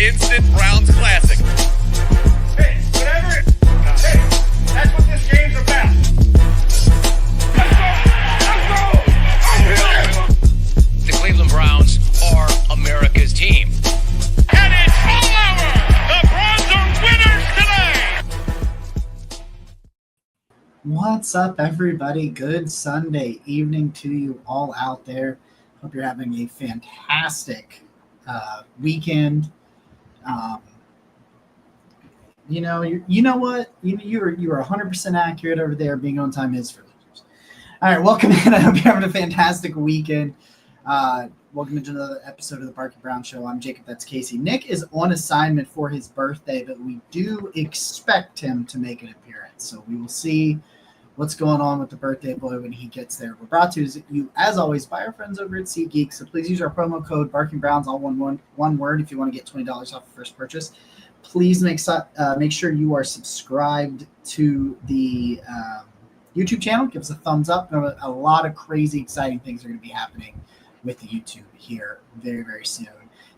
instant Browns classic. Hey, whatever. Hey, that's what this game's about. Let's go! Let's go! The Cleveland Browns are America's team. And it's all over. The Browns are winners today. What's up, everybody? Good Sunday evening to you all out there. Hope you're having a fantastic weekend. You know what? You are 100% accurate over there. Being on time is for losers. All right, welcome in. I hope you're having a fantastic weekend. Welcome into another episode of the Barky Brown Show. I'm Jacob. That's Casey. Nick is on assignment for his birthday, but we do expect him to make an appearance. So we will see what's going on with the birthday boy when he gets there. We're brought to you, as always, by our friends over at SeatGeek. So please use our promo code BarkingBrowns, all one word, if you want to get $20 off your first purchase. Please make sure you are subscribed to the YouTube channel. Give us a thumbs up. A lot of crazy, exciting things are going to be happening with the YouTube here very, very soon.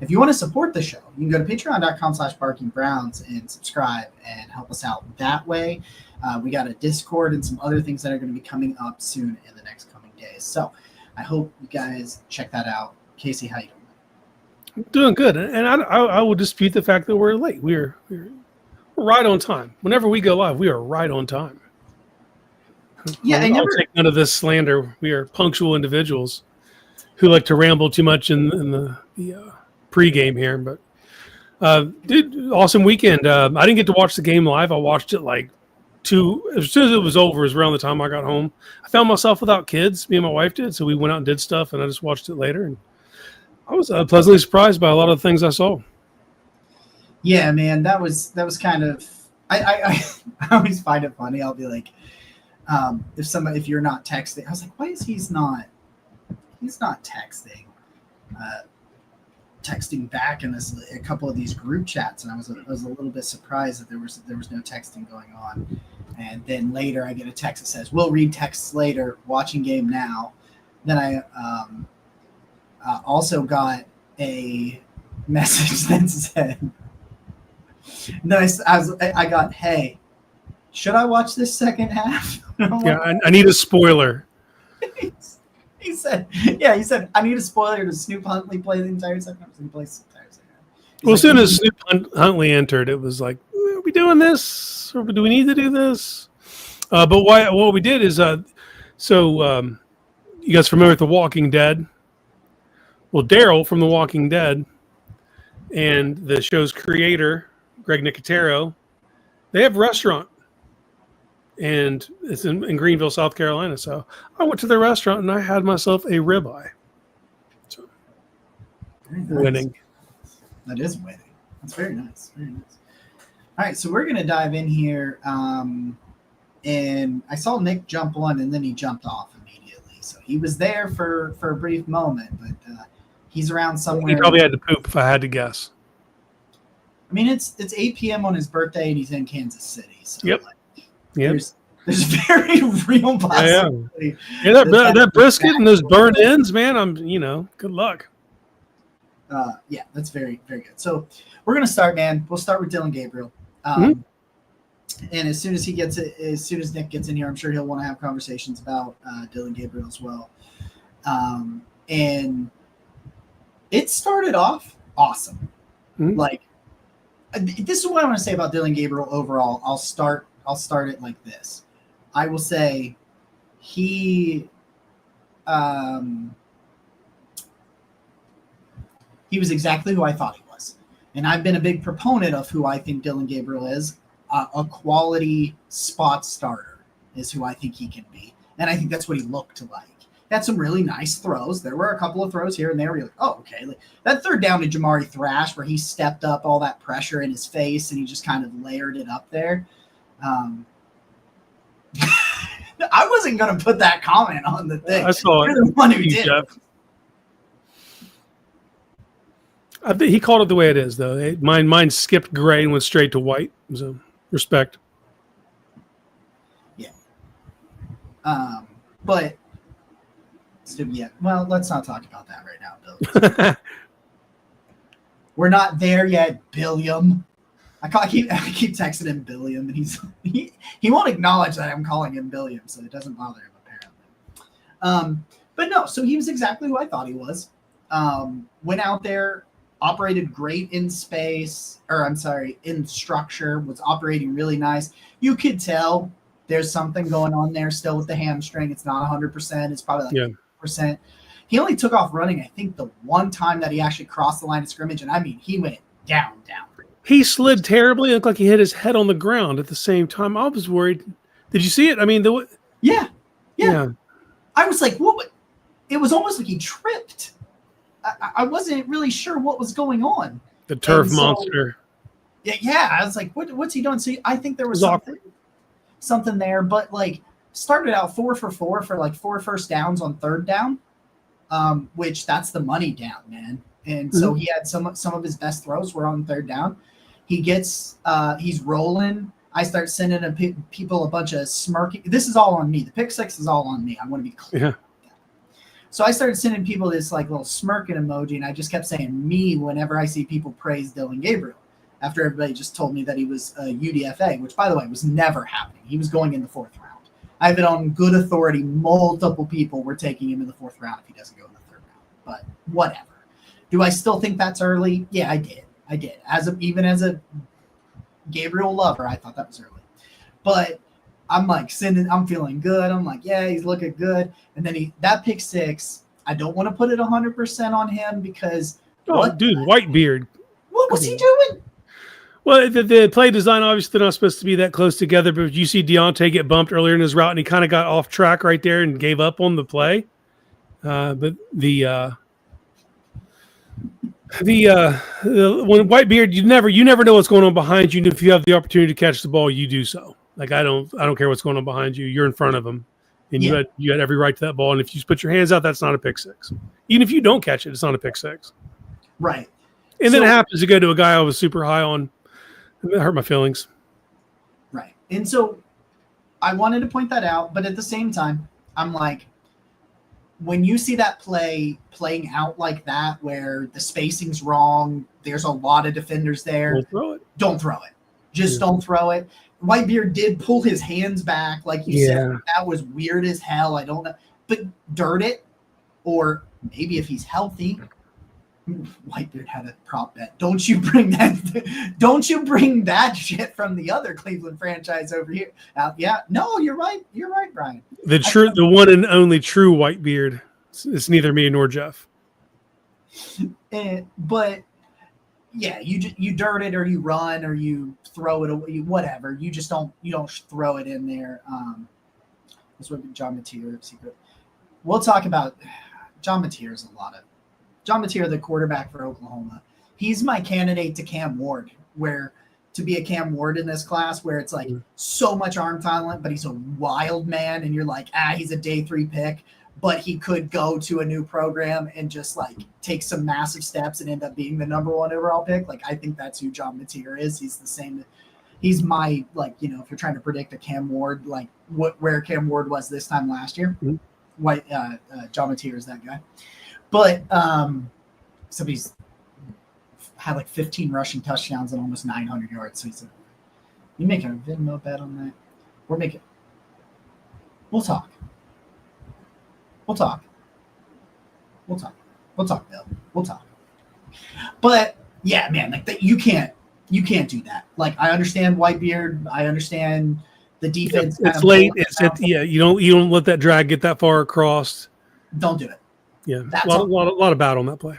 If you want to support the show, you can go to patreon.com/BarkingBrowns and subscribe and help us out that way. We got a Discord and some other things that are going to be coming up soon in the next coming days. So I hope you guys check that out. Casey, how you doing? I'm doing good, and I will dispute the fact that we're late. We're right on time. Whenever we go live, we are right on time. Yeah, I'll take none of this slander. We are punctual individuals who like to ramble too much in the pregame here. But dude, awesome weekend. I didn't get to watch the game live. I watched it as soon as it was over, is around the time I got home. I found myself without kids. Me and my wife did, so we went out and did stuff, and I just watched it later. And I was pleasantly surprised by a lot of the things I saw. Yeah, man, that was kind of. I always find it funny. I'll be like, if you're not texting, I was like, why is he's not texting? Texting back in a couple of these group chats, and I was a little bit surprised that there was no texting going on. And then later I get a text that says, "We'll read texts later. Watching game now." Then I also got a message that said, I got, "Hey, should I watch this second half?" Yeah, I need a spoiler. He said, I need a spoiler. Does Snoop Huntley play the entire second half? He plays the entire second half. Well, as soon as Snoop Huntley entered, it was like, are we doing this? Or do we need to do this? But what we did is, you guys familiar with The Walking Dead? Well, Daryl from The Walking Dead and the show's creator, Greg Nicotero, they have a restaurant. And it's in Greenville, South Carolina. So I went to the restaurant and I had myself a ribeye. So, nice. Winning. That is winning. That's very nice. Very nice. All right, so we're going to dive in here. And I saw Nick jump on and then he jumped off immediately. So he was there for a brief moment, but he's around somewhere. He probably had to poop if I had to guess. I mean, it's 8 p.m. on his birthday and he's in Kansas City. So Yep. There's very real possibility. Yeah, that brisket and those burnt ends, man. Good luck. Yeah, that's very, very good. So we're gonna start, man. We'll start with Dylan Gabriel. And as soon as Nick gets in here, I'm sure he'll want to have conversations about Dylan Gabriel as well. And it started off awesome. Mm-hmm. Like, this is what I want to say about Dylan Gabriel overall. I'll start it like this. I will say he was exactly who I thought he was. And I've been a big proponent of who I think Dylan Gabriel is. A quality spot starter is who I think he can be. And I think that's what he looked like. He had some really nice throws. There were a couple of throws here and there where you're like, oh, okay. Like that third down to Jamari Thrash where he stepped up all that pressure in his face and he just kind of layered it up there. I wasn't going to put that comment on the thing. I saw You're the one who did. I think he called it the way it is, though. Mine skipped gray and went straight to white. So respect. Yeah. But still, yeah. Well, let's not talk about that right now, Bill. We're not there yet, Billiam. I keep texting him Billiam, and he won't acknowledge that I'm calling him Billiam, so it doesn't bother him apparently. But no, so he was exactly who I thought he was. Went out there, operated great in space, in structure, was operating really nice. You could tell there's something going on there still with the hamstring. It's not 100%. It's probably like 50%. He only took off running, I think, the one time that he actually crossed the line of scrimmage, and I mean, he went down. He slid terribly. It looked like he hit his head on the ground at the same time. I was worried. Did you see it? I mean, yeah. I was like, what? It was almost like he tripped. I wasn't really sure what was going on. The turf monster. Yeah. I was like, what's he doing? So I think there was something there, but like started out 4 for 4 for like 4 first downs on third down, which that's the money down, man. And so he had some of his best throws were on third down. He gets he's rolling. I start sending people a bunch of smirking. This is all on me. The pick six is all on me. I want to be clear. Yeah. So I started sending people this like little smirking emoji, and I just kept saying me whenever I see people praise Dylan Gabriel. After everybody just told me that he was a UDFA, which by the way was never happening. He was going in the 4th round. I have it on good authority. Multiple people were taking him in the 4th round if he doesn't go in the 3rd round. But whatever. Do I still think that's early? Yeah, I did. Even as a Gabriel lover, I thought that was early. But I'm like I'm feeling good. I'm like, yeah, he's looking good. And then that pick six, I don't want to put it 100% on him because Whitebeard. What was he doing? Well, the play design, obviously, they're not supposed to be that close together, but you see Deontay get bumped earlier in his route, and he kind of got off track right there and gave up on the play. But when Whitebeard, you never know what's going on behind you. And if you have the opportunity to catch the ball, you do so. Like I don't care what's going on behind you. You're in front of him, and you had every right to that ball. And if you put your hands out, that's not a pick six. Even if you don't catch it, it's not a pick six. Right. And then it happens to go to a guy I was super high on. It hurt my feelings. Right. And so I wanted to point that out, but at the same time, I'm like, when you see that play playing out like that, where the spacing's wrong, there's a lot of defenders there. Don't throw it. Just don't throw it. Whitebeard did pull his hands back, like you said. That was weird as hell. I don't know. But dirt it, or maybe if he's healthy. Whitebeard had a prop bet. Don't you bring that shit from the other Cleveland franchise over here. No, you're right. You're right, Brian. The one and only true Whitebeard. It's neither me nor Jeff. But yeah, you dirt it or you run or you throw it away, whatever. You don't throw it in there. That's what John Mateer secret. We'll talk about John Mateer is a lot of. John Mateer, the quarterback for Oklahoma, he's my candidate to Cam Ward, to be a Cam Ward in this class, where it's like so much arm talent, but he's a wild man, and you're like, he's a day 3 pick, but he could go to a new program and just like take some massive steps and end up being the number 1 overall pick. Like, I think that's who John Mateer is. He's the same. He's my, like, if you're trying to predict a Cam Ward, like where Cam Ward was this time last year, John Mateer is that guy. But somebody's had like 15 rushing touchdowns and almost 900 yards. So you make a Venmo bet on that? We'll talk, Bill. We'll talk. But yeah, man, like you can't do that. Like, I understand Whitebeard. I understand the defense. It's late. You don't let that drag get that far across. Don't do it. Yeah, a lot of battle on that play.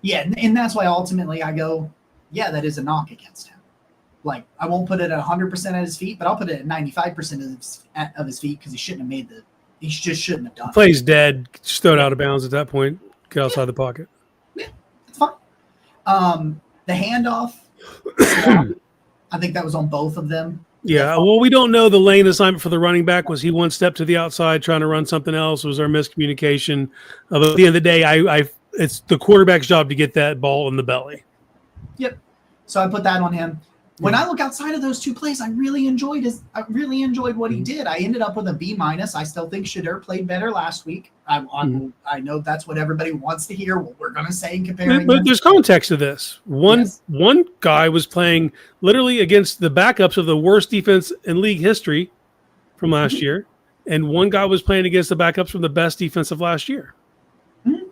Yeah, and that's why ultimately I go, that is a knock against him. Like, I won't put it at 100% at his feet, but I'll put it at 95% of his feet because he just shouldn't have done it. Play's dead. Just throw it out of bounds at that point. Get outside the pocket. Yeah, it's fine. The handoff, I think that was on both of them. Yeah, well, we don't know the lane assignment for the running back. Was he one step to the outside trying to run something else? Was there miscommunication? But at the end of the day, it's the quarterback's job to get that ball in the belly. Yep. So I put that on him. When I look outside of those two plays, I really enjoyed what he did. I ended up with a B-. I still think Shedeur played better last week. I know that's what everybody wants to hear. What we're going to say in comparing. But there's context to this. One guy was playing literally against the backups of the worst defense in league history from last year, and one guy was playing against the backups from the best defense of last year. Mm-hmm.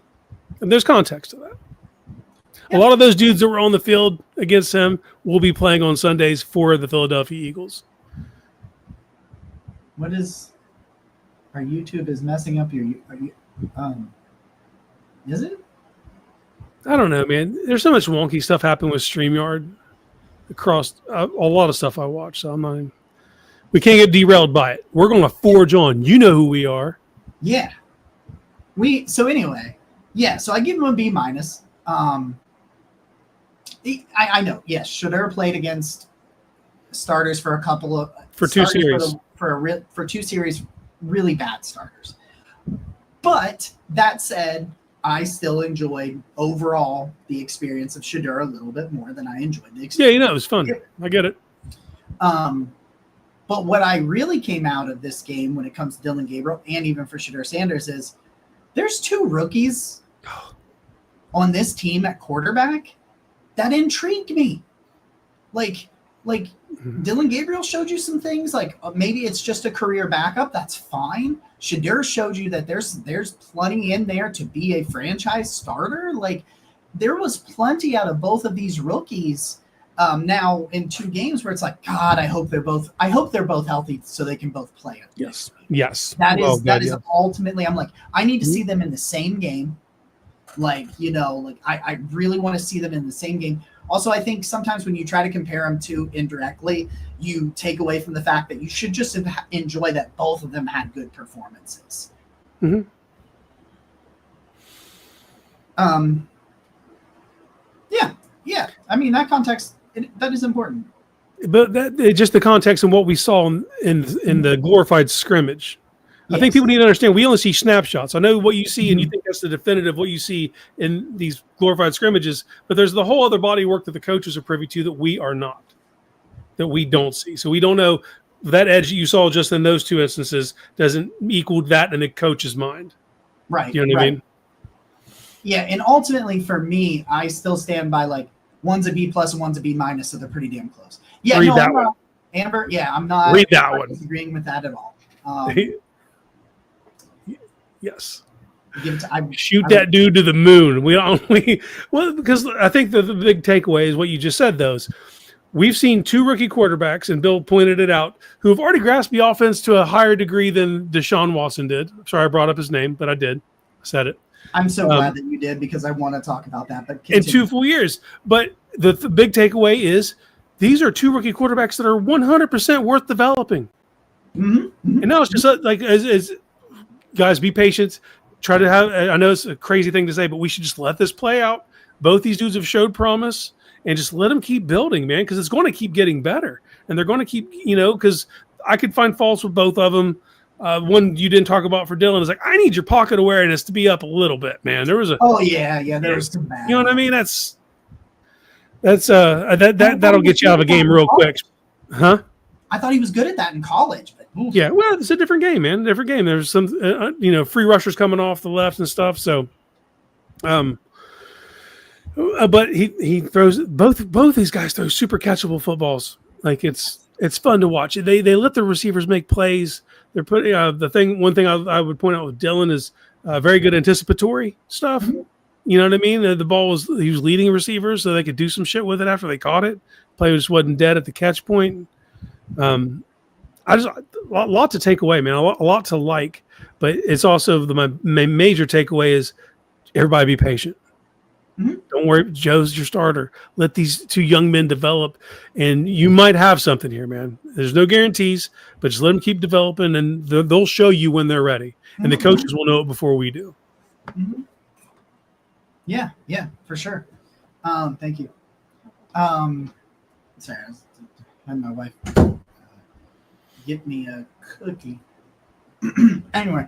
And there's context to that. A lot of those dudes that were on the field against him will be playing on Sundays for the Philadelphia Eagles. What is our YouTube is messing up your is it? I don't know, man. There's so much wonky stuff happening with StreamYard across a lot of stuff I watch. So we can't get derailed by it. We're going to forge on. You know who we are. Yeah. So I give him a B-. I know. Yes, Shedeur played against starters for two series. For two series, really bad starters. But that said, I still enjoyed overall the experience of Shedeur a little bit more than I enjoyed the experience. Yeah, it was fun. I get it. But what I really came out of this game when it comes to Dylan Gabriel and even for Shedeur Sanders is there's two rookies on this team at quarterback that intrigued me. Like Dylan Gabriel showed you some things, like maybe it's just a career backup. That's fine. Shedeur showed you that there's plenty in there to be a franchise starter. Like there was plenty out of both of these rookies. Now in 2 games where it's like, God, I hope they're both healthy so they can both play it. Yes. That is ultimately, I'm like, I need to see them in the same game. I really want to see them in the same game. Also, I think sometimes when you try to compare them to indirectly, you take away from the fact that you should just enjoy that both of them had good performances. Mm-hmm. Yeah. I mean, that context, that is important. But just the context and what we saw in the glorified scrimmage. Yes. I think people need to understand we only see snapshots. I know what you see and you think that's the definitive what you see in these glorified scrimmages, but there's the whole other body of work that the coaches are privy to that we are not, that we don't see. So we don't know that edge you saw just in those 2 instances doesn't equal that in the coach's mind. Right. You know what I mean? Yeah, and ultimately for me, I still stand by like one's a B+ and one's a B-, so they're pretty damn close. Yeah, read that one. Amber, yeah, I'm not disagreeing with that at all. Yes. Shoot that dude to the moon. Because I think the big takeaway is what you just said, we've seen 2 rookie quarterbacks, and Bill pointed it out, who have already grasped the offense to a higher degree than Deshaun Watson did. Sorry I brought up his name, but I did. I said it. I'm so glad that you did because I want to talk about that. But in 2 full years. But the big takeaway is these are 2 rookie quarterbacks that are 100% worth developing. Mm-hmm. And now it's just like as guys, be patient. Try to have. I know it's a crazy thing to say, but we should just let this play out. Both these dudes have showed promise, and just let them keep building, man, because it's going to keep getting better, and they're going to keep, because I could find faults with both of them. One you didn't talk about for Dylan is like, I need your pocket awareness to be up a little bit, man. There was there was some bad. You know what I mean? That'll get you out of a game real quick, huh? I thought he was good at that in college, but yeah, well, it's a different game, man. Different game. There's some, free rushers coming off the left and stuff. So, but he throws both these guys throw super catchable footballs. Like it's fun to watch. They let the receivers make plays. They're putting one thing I would point out with Dylan is very good anticipatory stuff. Mm-hmm. You know what I mean? The ball he was leading receivers so they could do some shit with it after they caught it. Play just wasn't dead at the catch point. I just a lot to take away, man. A lot to like, but it's also my major takeaway is everybody be patient. Mm-hmm. Don't worry, Joe's your starter. Let these 2 young men develop, and you might have something here, man. There's no guarantees, but just let them keep developing, and they'll show you when they're ready. And the coaches will know it before we do. Mm-hmm. Yeah, for sure. Thank you. Sorry, I had my wife get me a cookie. Anyway,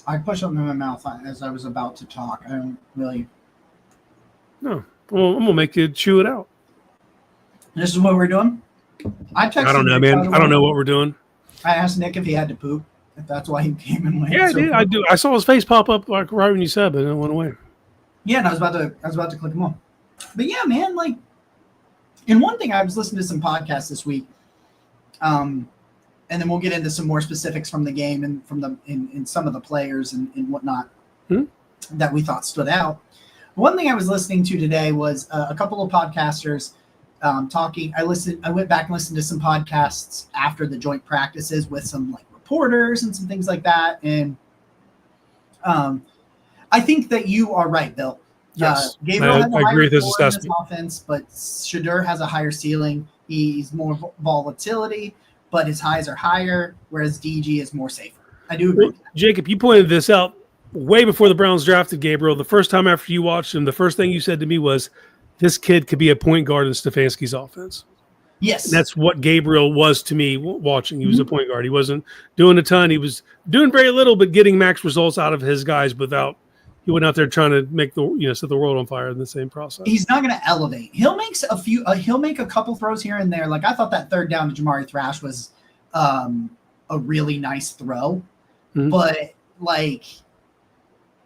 I pushed something in my mouth as I was about to talk. I don't really. No, Well, I'm gonna make you chew it out. This is what we're doing. I don't know, man. I don't know what we're doing. I asked Nick if he had to poop. If that's why he came in late. Yeah, I did. I do. I saw his face pop up like right when you said, but it went away. Yeah, and I was about to click him on. But yeah, man, like, and one thing I was listening to some podcasts this week, and then we'll get into some more specifics from the game and from the in some of the players and whatnot that we thought stood out. One thing I was listening to today was a couple of podcasters talking. I went back and listened to some podcasts after the joint practices with some like reporters and some things like that. And I think that you are right, Bill. Yes, Gabriel has a higher agree with his floor in assessment. offense, but Shedeur has a higher ceiling. He's more volatility, but his highs are higher, whereas DG is more safer. I do agree with that. Jacob, you pointed this out way before the Browns drafted Gabriel. The first time after you watched him, the first thing you said to me was, this kid could be a point guard in Stefanski's offense. Yes. And that's what Gabriel was to me watching. He was a point guard. He wasn't doing a ton. He was doing very little, but getting max results out of his guys without – he went out there trying to make set the world on fire in the same process. He's not going to elevate. He'll make he'll make a couple throws here and there. Like I thought that third down to Jamari Thrash was a really nice throw, but like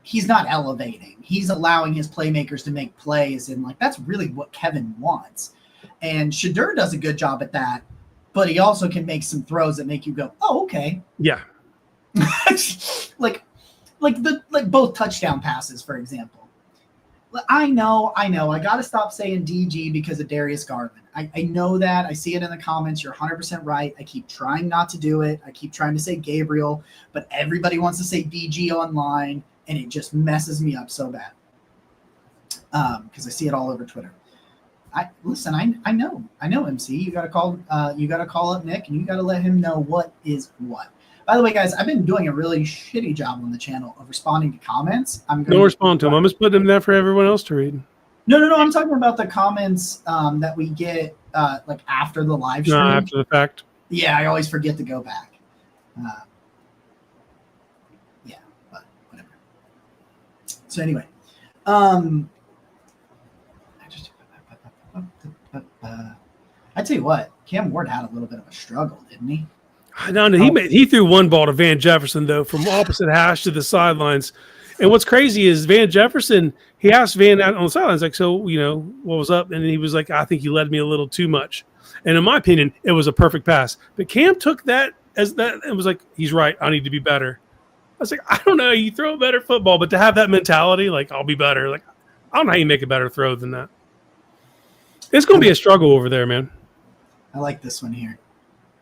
he's not elevating. He's allowing his playmakers to make plays, and like that's really what Kevin wants. And Shedeur does a good job at that, but he also can make some throws that make you go, "Oh, okay." Yeah. like both touchdown passes, for example. I know. I got to stop saying DG because of Darius Garland. I know that. I see it in the comments. You're 100% right. I keep trying not to do it. I keep trying to say Gabriel, but everybody wants to say DG online, and it just messes me up so bad because I see it all over Twitter. I know, MC. You got to call up Nick, and you got to let him know what is what. By the way, guys, I've been doing a really shitty job on the channel of responding to comments. Don't respond to them. I'm just putting them there for everyone else to read. No. I'm talking about the comments that we get like after the live stream. No, after the fact. Yeah, I always forget to go back. Yeah, but whatever. So anyway, I tell you what, Cam Ward had a little bit of a struggle, didn't he? No, he threw one ball to Van Jefferson, though, from opposite hash to the sidelines. And what's crazy is Van Jefferson, he asked Van out on the sidelines, like, so, what was up? And he was like, I think you led me a little too much. And in my opinion, it was a perfect pass. But Cam took that as that and was like, he's right. I need to be better. I was like, I don't know. You throw a better football, but to have that mentality, like, I'll be better. Like, I don't know how you make a better throw than that. It's going to be a struggle over there, man. I like this one here.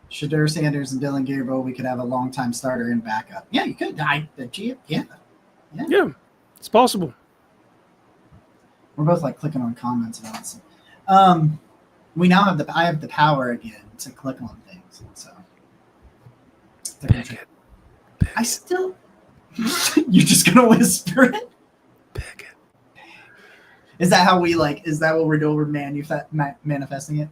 Shedeur Sanders and Dylan Gabriel, we could have a long-time starter and backup. Yeah, you could. Yeah, it's possible. We're both like clicking on comments about it. We now have I have the power again to click on things. So Pick it. I still. You're just gonna whisper it. Pick it. Is that how we like? Is that what we're doing? We're manifesting it.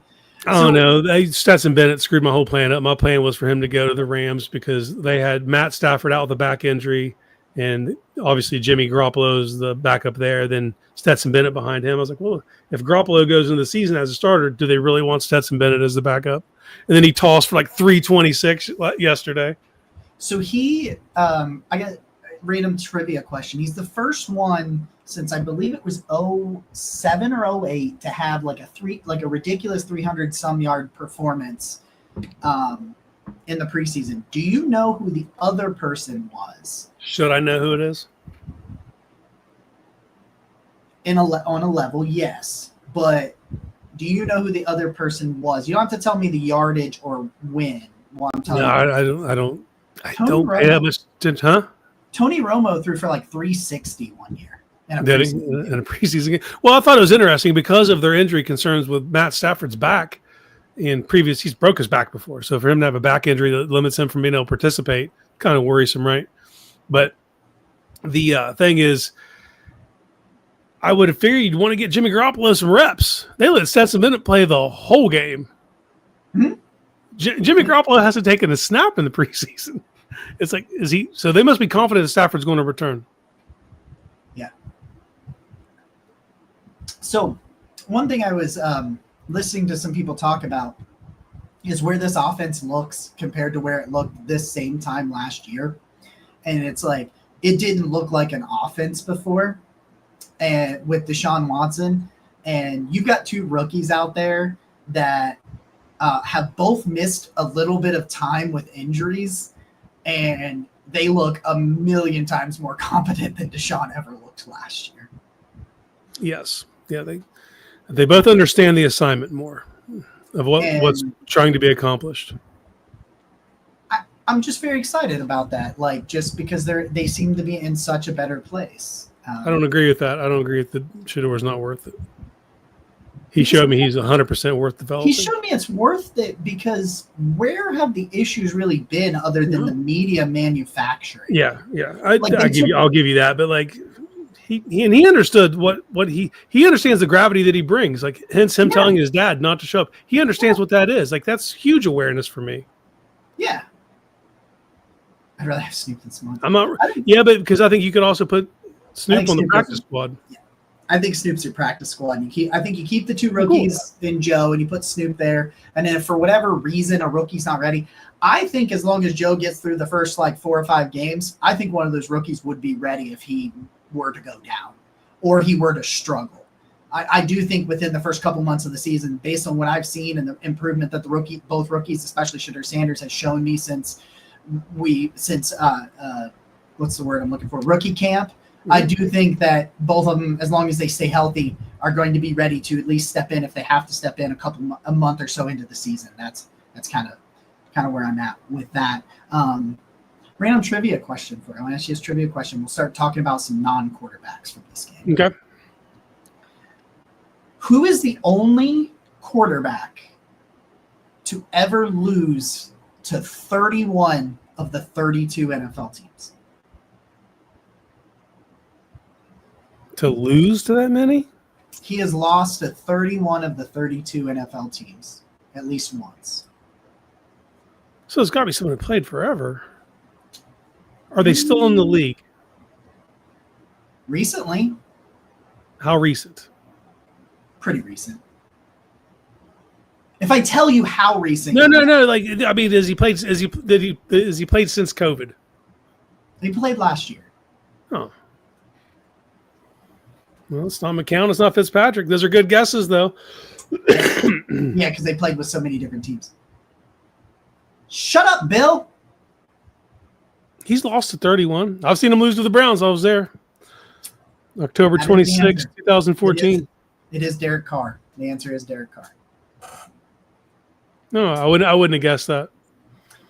I don't know. Stetson Bennett screwed my whole plan up. My plan was for him to go to the Rams because they had Matt Stafford out with a back injury, and obviously Jimmy Garoppolo's the backup there. Then Stetson Bennett behind him. I was like, well, if Garoppolo goes into the season as a starter, do they really want Stetson Bennett as the backup? And then he tossed for like 326 yesterday. So he, I got a random trivia question. He's the first one since I believe it was 07 or 08 to have like a ridiculous 300 some yard performance in the preseason. Do you know who the other person was? Should I know who it is? On a level, yes. But do you know who the other person was? You don't have to tell me the yardage or win while I'm telling you. I don't pay that much attention, huh? Tony Romo threw for like 360 one year. In a preseason game. Well, I thought it was interesting because of their injury concerns with Matt Stafford's back. He's broke his back before. So for him to have a back injury that limits him from being able to participate, kind of worrisome, right? But the thing is, I would have figured you'd want to get Jimmy Garoppolo some reps. They let Stetson Bennett play the whole game. Mm-hmm. Jimmy Garoppolo hasn't taken a snap in the preseason. It's like, is he? So they must be confident that Stafford's going to return. Yeah. So one thing I was listening to some people talk about is where this offense looks compared to where it looked this same time last year. And it's like, it didn't look like an offense before, and with Deshaun Watson. And you've got two rookies out there that have both missed a little bit of time with injuries, and they look a million times more competent than Deshaun ever looked last year. Yes. Yeah, they both understand the assignment more of what's trying to be accomplished. I'm just very excited about that, like, just because they seem to be in such a better place. I don't agree with that. I don't agree with the Shador's not worth it. He showed me he's 100% worth developing. He showed me it's worth it, because where have the issues really been other than the media manufacturing? Yeah. I'll give you that, but like he understood what he understands the gravity that he brings. Like, hence him telling his dad not to show up. He understands what that is. Like, that's huge awareness for me. Yeah. I'd rather have Snoop than Smoke. I'm not. Yeah, but because I think you could also put Snoop on the practice squad. Yeah. I think Snoop's your practice squad. I think you keep the two rookies in Joe, and you put Snoop there. And then if for whatever reason a rookie's not ready, I think as long as Joe gets through the first like 4 or 5 games, I think one of those rookies would be ready if he were to go down or he were to struggle. I do think within the first couple months of the season, based on what I've seen and the improvement that both rookies, especially Shedeur Sanders, has shown me since what's the word I'm looking for? Rookie camp. I do think that both of them, as long as they stay healthy, are going to be ready to at least step in if they have to step in a month or so into the season. That's kind of where I'm at with that. Random trivia question for you. I want to ask you this trivia question. We'll start talking about some non-quarterbacks from this game. Okay. Who is the only quarterback to ever lose to 31 of the 32 NFL teams? To lose to that many? He has lost to 31 of the 32 NFL teams at least once. So it's got to be someone who played forever. Are they still in the league? Recently. How recent? Pretty recent. If I tell you how recent, no. Like, I mean, has he played since COVID? He played last year. Oh. Well, it's not McCown. It's not Fitzpatrick. Those are good guesses, though. Yeah, because they played with so many different teams. Shut up, Bill. He's lost to 31. I've seen him lose to the Browns. I was there. October 26, 2014. It is Derek Carr. The answer is Derek Carr. No, I wouldn't have guessed that.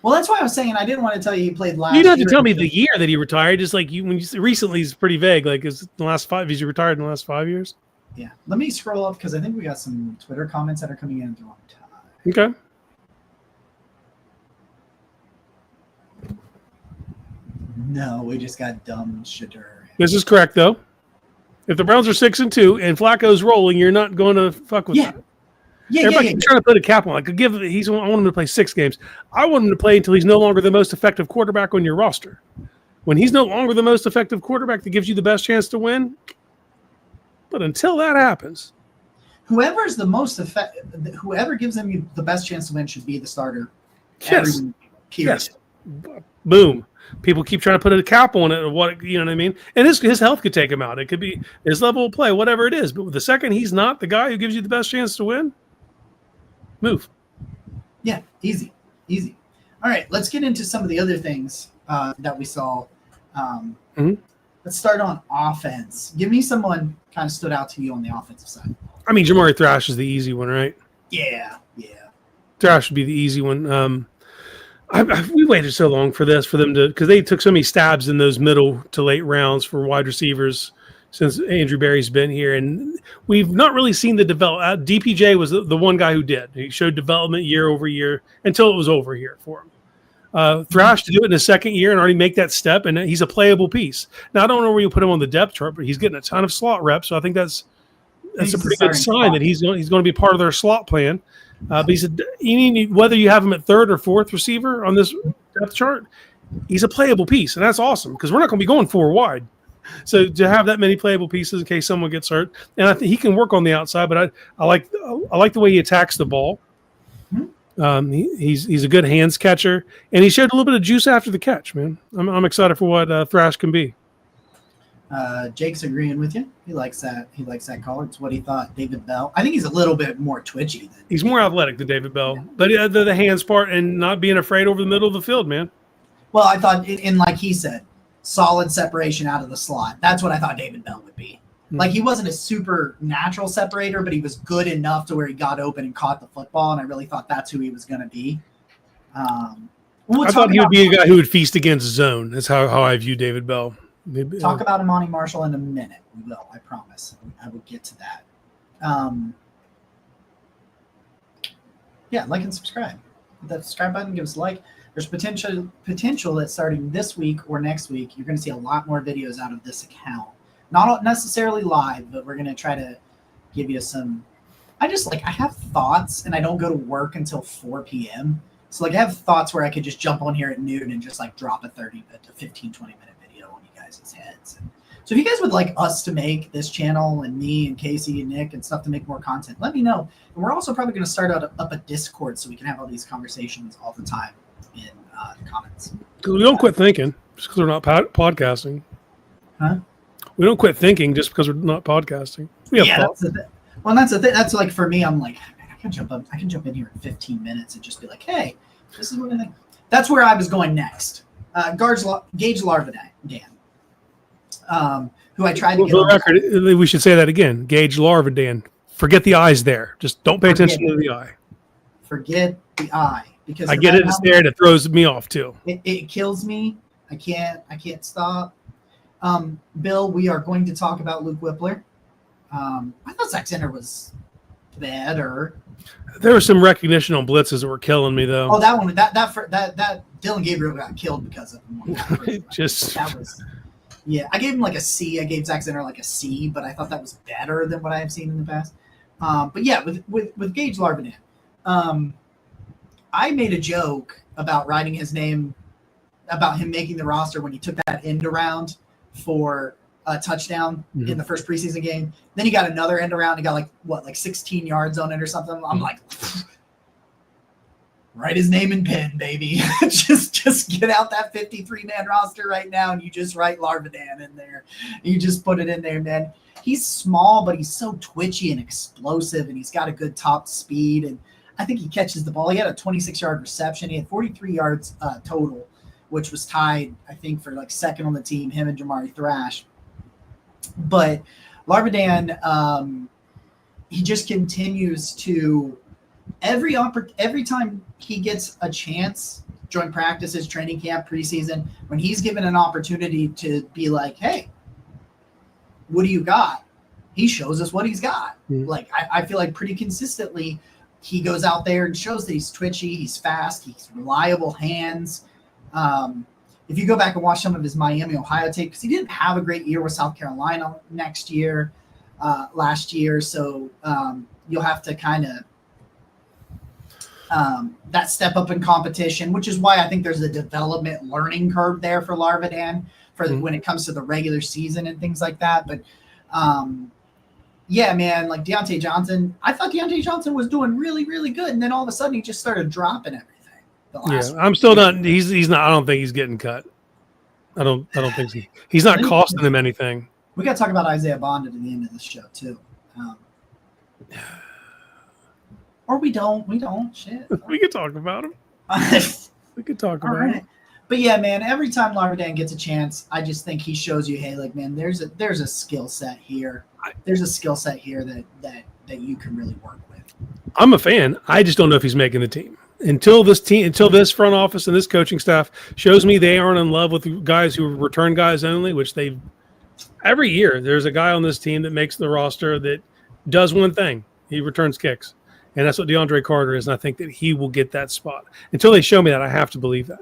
Well, that's why I was saying I didn't want to tell you he played last year. You don't have to tell me the year that he retired. Just like when you say recently is pretty vague. Like, is the last 5? Is he retired in the last 5 years? Yeah. Let me scroll up because I think we got some Twitter comments that are coming in at the wrong time. Okay. No, we just got dumb Shedeur. This is correct, though. If the Browns are 6-2 and Flacco's rolling, you're not going to fuck with that. Everybody keeps trying to put a cap on. Like, I want him to play 6 games. I want him to play until he's no longer the most effective quarterback on your roster. When he's no longer the most effective quarterback that gives you the best chance to win. But until that happens, whoever gives them the best chance to win should be the starter. Yes. Period. Yes. Boom. People keep trying to put a cap on it, or what, you know what I mean? And his health could take him out. It could be his level of play, whatever it is. But the second he's not the guy who gives you the best chance to win, move. Yeah, easy. All right, let's get into some of the other things that we saw. Let's start on offense. Give me someone kind of stood out to you on the offensive side. I mean, Jamari Thrash is the easy one, right? Yeah. Thrash would be the easy one. We waited so long for them to, because they took so many stabs in those middle to late rounds for wide receivers since Andrew Berry's been here, and we've not really seen the develop. DPJ was the one guy who did. He showed development year over year until it was over here for him. Thrash to do it in his second year and already make that step, and he's a playable piece. Now, I don't know where you put him on the depth chart, but he's getting a ton of slot reps, so I think that's a pretty good sign that he's going to be part of their slot plan. But he said, whether you have him at third or fourth receiver on this depth chart, he's a playable piece, and that's awesome because we're not going to be going 4 wide. So to have that many playable pieces in case someone gets hurt, and I think he can work on the outside. But I like the way he attacks the ball. He's a good hands catcher, and he showed a little bit of juice after the catch. Man, I'm excited for what Thrash can be. Jake's agreeing with you. He likes that. He likes that call. It's what he thought. David Bell. I think he's a little bit more twitchy. He's more athletic than David Bell, but the hands part and not being afraid over the middle of the field, man. Well, I thought, in like he said, solid separation out of the slot. That's what I thought David Bell would be. Like, he wasn't a super natural separator, but he was good enough to where he got open and caught the football, and I really thought that's who he was going to be. I thought he would be a guy who would feast against zone. That's how I view David Bell. Maybe, talk about Imani Marshall in a minute. We will, I promise. I will get to that. Like and subscribe. Hit that subscribe button, give us a like. There's potential that starting this week or next week, you're going to see a lot more videos out of this account. Not necessarily live, but we're going to try to give you some. I have thoughts, and I don't go to work until 4 p.m. So I have thoughts where I could just jump on here at noon and just drop a 15, 20-minute video on you guys' heads. So if you guys would like us to make this channel, and me and Casey and Nick and stuff to make more content, let me know. And we're also probably going to start up a Discord so we can have all these conversations all the time in the comments. We don't quit thinking just because we're not podcasting. Huh? We don't quit thinking just because we're not podcasting. That's the thing. Well, that's the thing. That's like, for me, I'm like, I can jump in here in 15 minutes and just be like, hey, this is what I think. That's where I was going next. Gage Larvadan, who I tried to get for the on. record, we should say that again. Gage Larvadan. Forget the eyes there. Just don't pay attention to the eye. Forget the eye. Because I get it. It's there and it throws me off too. It kills me. I can't stop. Bill, we are going to talk about Luke Whippler. I thought Zach Zinner was better. There was some recognition on blitzes that were killing me though. Oh, that one, that Dylan Gabriel got killed because of him. I gave him like a C. I gave Zach Zinner like a C, but I thought that was better than what I have seen in the past. But yeah, with Gage Larvadan, I made a joke about writing his name, about him making the roster when he took that end around for a touchdown in the first preseason game. Then he got another end around. He got like 16 yards on it or something. I'm like, write his name in pen, baby. just get out that 53-man roster right now, and you just write Larvadan in there. You just put it in there, man. He's small, but he's so twitchy and explosive, and he's got a good top speed, and I think he catches the ball. He had a 26-yard reception. He had 43 yards total, which was tied, I think, for second on the team, him and Jamari Thrash. But Larvadan, he just continues to every time he gets a chance during practices, training camp, preseason, when he's given an opportunity to be like, hey, what do you got? He shows us what he's got. I feel like pretty consistently he goes out there and shows that he's twitchy, he's fast, he's reliable hands. If you go back and watch some of his Miami, Ohio tape, because he didn't have a great year with South Carolina last year. So you'll have to kind of that step up in competition, which is why I think there's a development learning curve there for Larvadan when it comes to the regular season and things like that. But yeah, man, like Deontay Johnson, I thought Deontay Johnson was doing really, really good. And then all of a sudden he just started dropping everything. I'm still not. He's not. I don't think he's getting cut. I don't think he's not costing them anything. We got to talk about Isaiah Bond at the end of this show too, or we don't. Shit. We could talk about him. We could talk about him. But yeah, man. Every time Larvadan gets a chance, I just think he shows you, hey, man, there's a skill set here. There's a skill set here that you can really work with. I'm a fan. I just don't know if he's making the team. Until this front office and this coaching staff shows me they aren't in love with guys who return guys only, which every year there's a guy on this team that makes the roster that does one thing. He returns kicks. And that's what DeAndre Carter is. And I think that he will get that spot. Until they show me that, I have to believe that.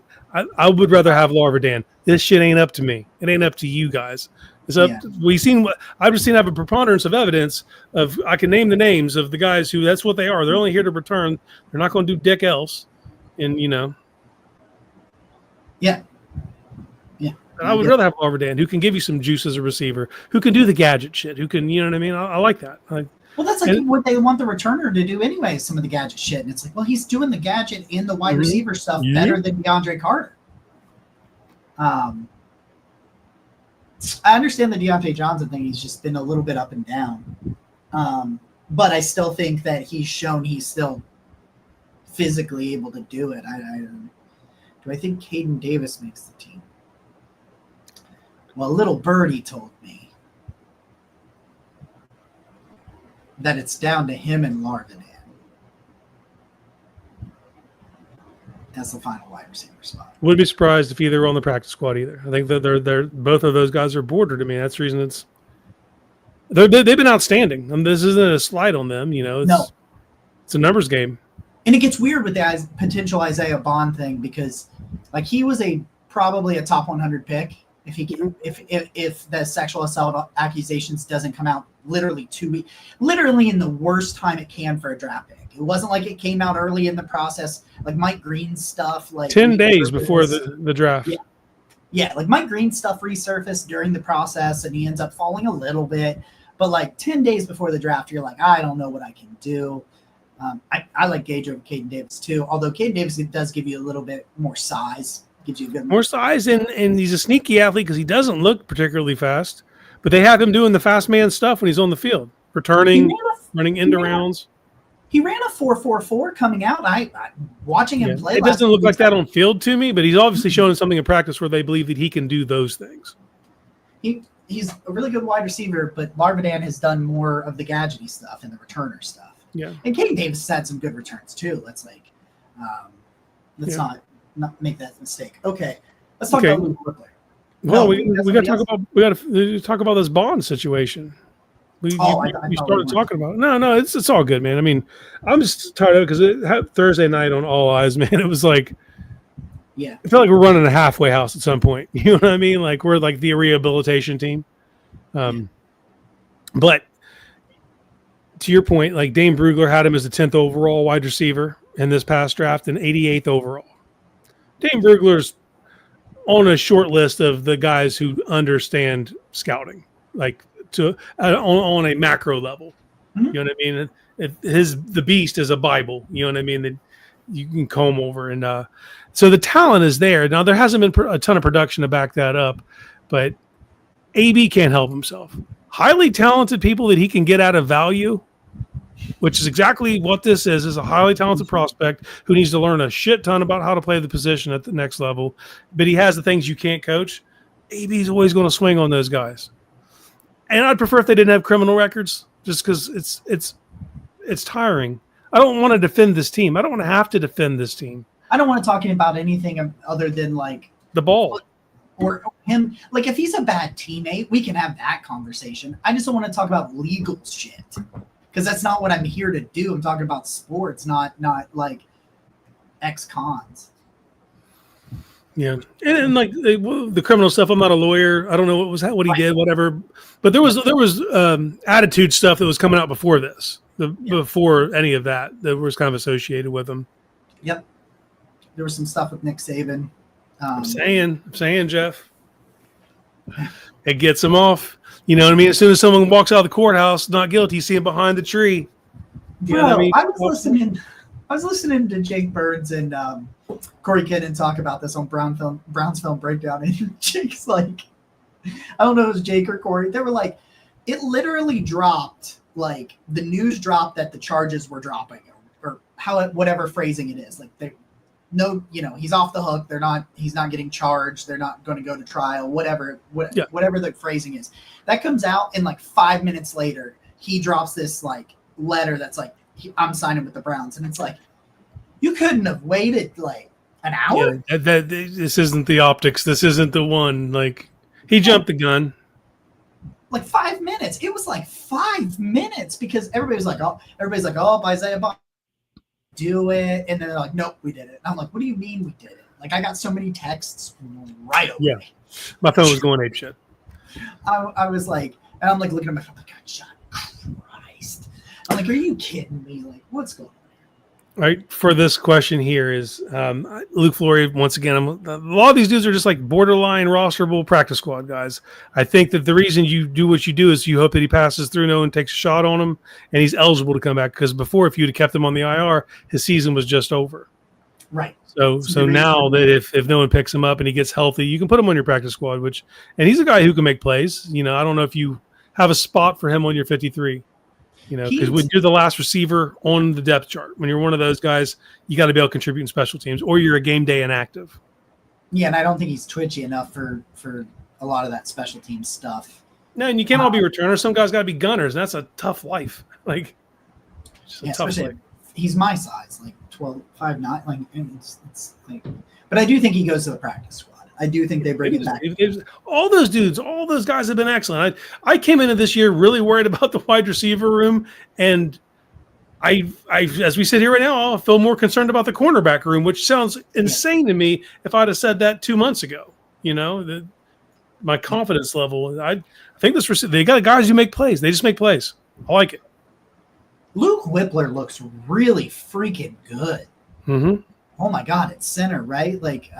I would rather have Larvadan. This shit ain't up to me. It ain't up to you guys. It's up. Yeah. I've just seen have a preponderance of evidence of. I can name the names of the guys who that's what they are. They're only here to return. They're not going to do dick else, and Yeah. I would rather have Larvadan, who can give you some juice as a receiver, who can do the gadget shit, who can, you know what I mean? I like that. Well, that's like what they want the returner to do anyway, some of the gadget shit. And it's like, well, he's doing the gadget in the wide receiver stuff better than DeAndre Carter. I understand the Deontay Johnson thing. He's just been a little bit up and down. But I still think that he's shown he's still physically able to do it. Do I think Caden Davis makes the team? Well, little birdie told me that it's down to him and Larvadan. That's the final wide receiver spot. Wouldn't be surprised if either are on the practice squad either. I think that they're both of those guys are bordered. I mean, that's the reason they've been outstanding. I mean, this isn't a slide on them, you know. It's a numbers game. And it gets weird with the potential Isaiah Bond thing because, like, he was probably a top 100 pick if the sexual assault accusations doesn't come out literally 2 weeks, literally in the worst time it can for a draft pick. It wasn't like it came out early in the process, like Mike Green's stuff, like 10 days before the draft. Yeah, like Mike Green's stuff resurfaced during the process, and he ends up falling a little bit. But like 10 days before the draft, you're like, I don't know what I can do. I like Gage over Caden Davis too, although Caden Davis does give you a little bit more size. Gives you a good more size, and he's a sneaky athlete because he doesn't look particularly fast. But they have him doing the fast man stuff when he's on the field, returning, running end rounds. He ran a 4.44 coming out. I watching him play. It doesn't look like that on field to me, but he's obviously showing something in practice where they believe that he can do those things. He's a really good wide receiver, but Larvadan has done more of the gadgety stuff and the returner stuff. Yeah, and Caden Davis has had some good returns too. Let's not make that mistake. Okay, let's talk about Luke Brooklyn. Well, we got to talk about this Bond situation. You started talking about it. No, it's all good, man. I mean, I'm just tired of it because Thursday night on All Eyes, man, it was like, I feel like we're running a halfway house at some point. You know what I mean? Like we're like the rehabilitation team. But to your point, like Dane Brugler had him as the 10th overall wide receiver in this past draft and 88th overall. Dane Brugler's on a short list of the guys who understand scouting, like on a macro level. You know what I mean? The beast is a Bible. You know what I mean? That you can comb over, and so the talent is there. Now there hasn't been a ton of production to back that up, but AB can't help himself. Highly talented people that he can get out of value, which is exactly what this is a highly talented prospect who needs to learn a shit ton about how to play the position at the next level. But he has the things you can't coach. AB is always going to swing on those guys. And I'd prefer if they didn't have criminal records just because it's tiring. I don't want to defend this team. I don't want to have to defend this team. I don't want to talk about anything other than like the ball. Or him, like if he's a bad teammate, we can have that conversation. I just don't want to talk about legal shit because that's not what I'm here to do. I'm talking about sports, not like ex-cons. Yeah, and like the criminal stuff. I'm not a lawyer. I don't know what he did, whatever. But there was attitude stuff that was coming out before this, before any of that was kind of associated with him. Yep, there was some stuff with Nick Saban. I'm saying, Jeff, it gets him off. You know what I mean? As soon as someone walks out of the courthouse, not guilty, you see him behind the tree. You know what I mean? I was listening to Jake Burns and Corey Kinnan talk about this on Browns Film Breakdown, and Jake's like, I don't know if it was Jake or Corey. They were like, it literally dropped, like the news dropped that the charges were dropping, or whatever phrasing it is, like he's off the hook. He's not getting charged. They're not going to go to trial, whatever the phrasing is. That comes out, and like 5 minutes later, he drops this like letter that's like, I'm signing with the Browns. And it's like, you couldn't have waited like an hour. Yeah, this isn't the optics. This isn't the one. Like he jumped the gun. Like 5 minutes. It was like 5 minutes because everybody's like, Isaiah Bond. Do it, and then they're like, nope, we did it. And I'm like, what do you mean we did it? Like, I got so many texts right away. Yeah, my phone was going ape shit. I was like, and I'm like looking at my phone, like, God, Christ. I'm like, are you kidding me? Like, what's going on Right, for this question here is Luke Flory. Once again, a lot of these dudes are just like borderline rosterable practice squad guys. I think that the reason you do what you do is you hope that he passes through no one takes a shot on him and he's eligible to come back, because before, if you'd have kept him on the IR, his season was just over. Right. So now that if no one picks him up and he gets healthy, you can put him on your practice squad, and he's a guy who can make plays. I don't know if you have a spot for him on your 53. Because when you're the last receiver on the depth chart, when you're one of those guys, you got to be able to contribute in special teams, or you're a game day inactive. Yeah, and I don't think he's twitchy enough for a lot of that special team stuff. No, and you can't all be returners. Some guys got to be gunners, and that's a tough life. Especially he's my size, like 12, 5'9", like it's like. But I do think he goes to the practice squad. I do think they bring it back. All those dudes, all those guys have been excellent. I came into this year really worried about the wide receiver room, and I as we sit here right now, I feel more concerned about the cornerback room, which sounds insane to me if I'd have said that 2 months ago. My confidence level. I think they got guys who make plays. They just make plays. I like it. Luke Whippler looks really freaking good. Mm-hmm. Oh my God, it's center, right? Like,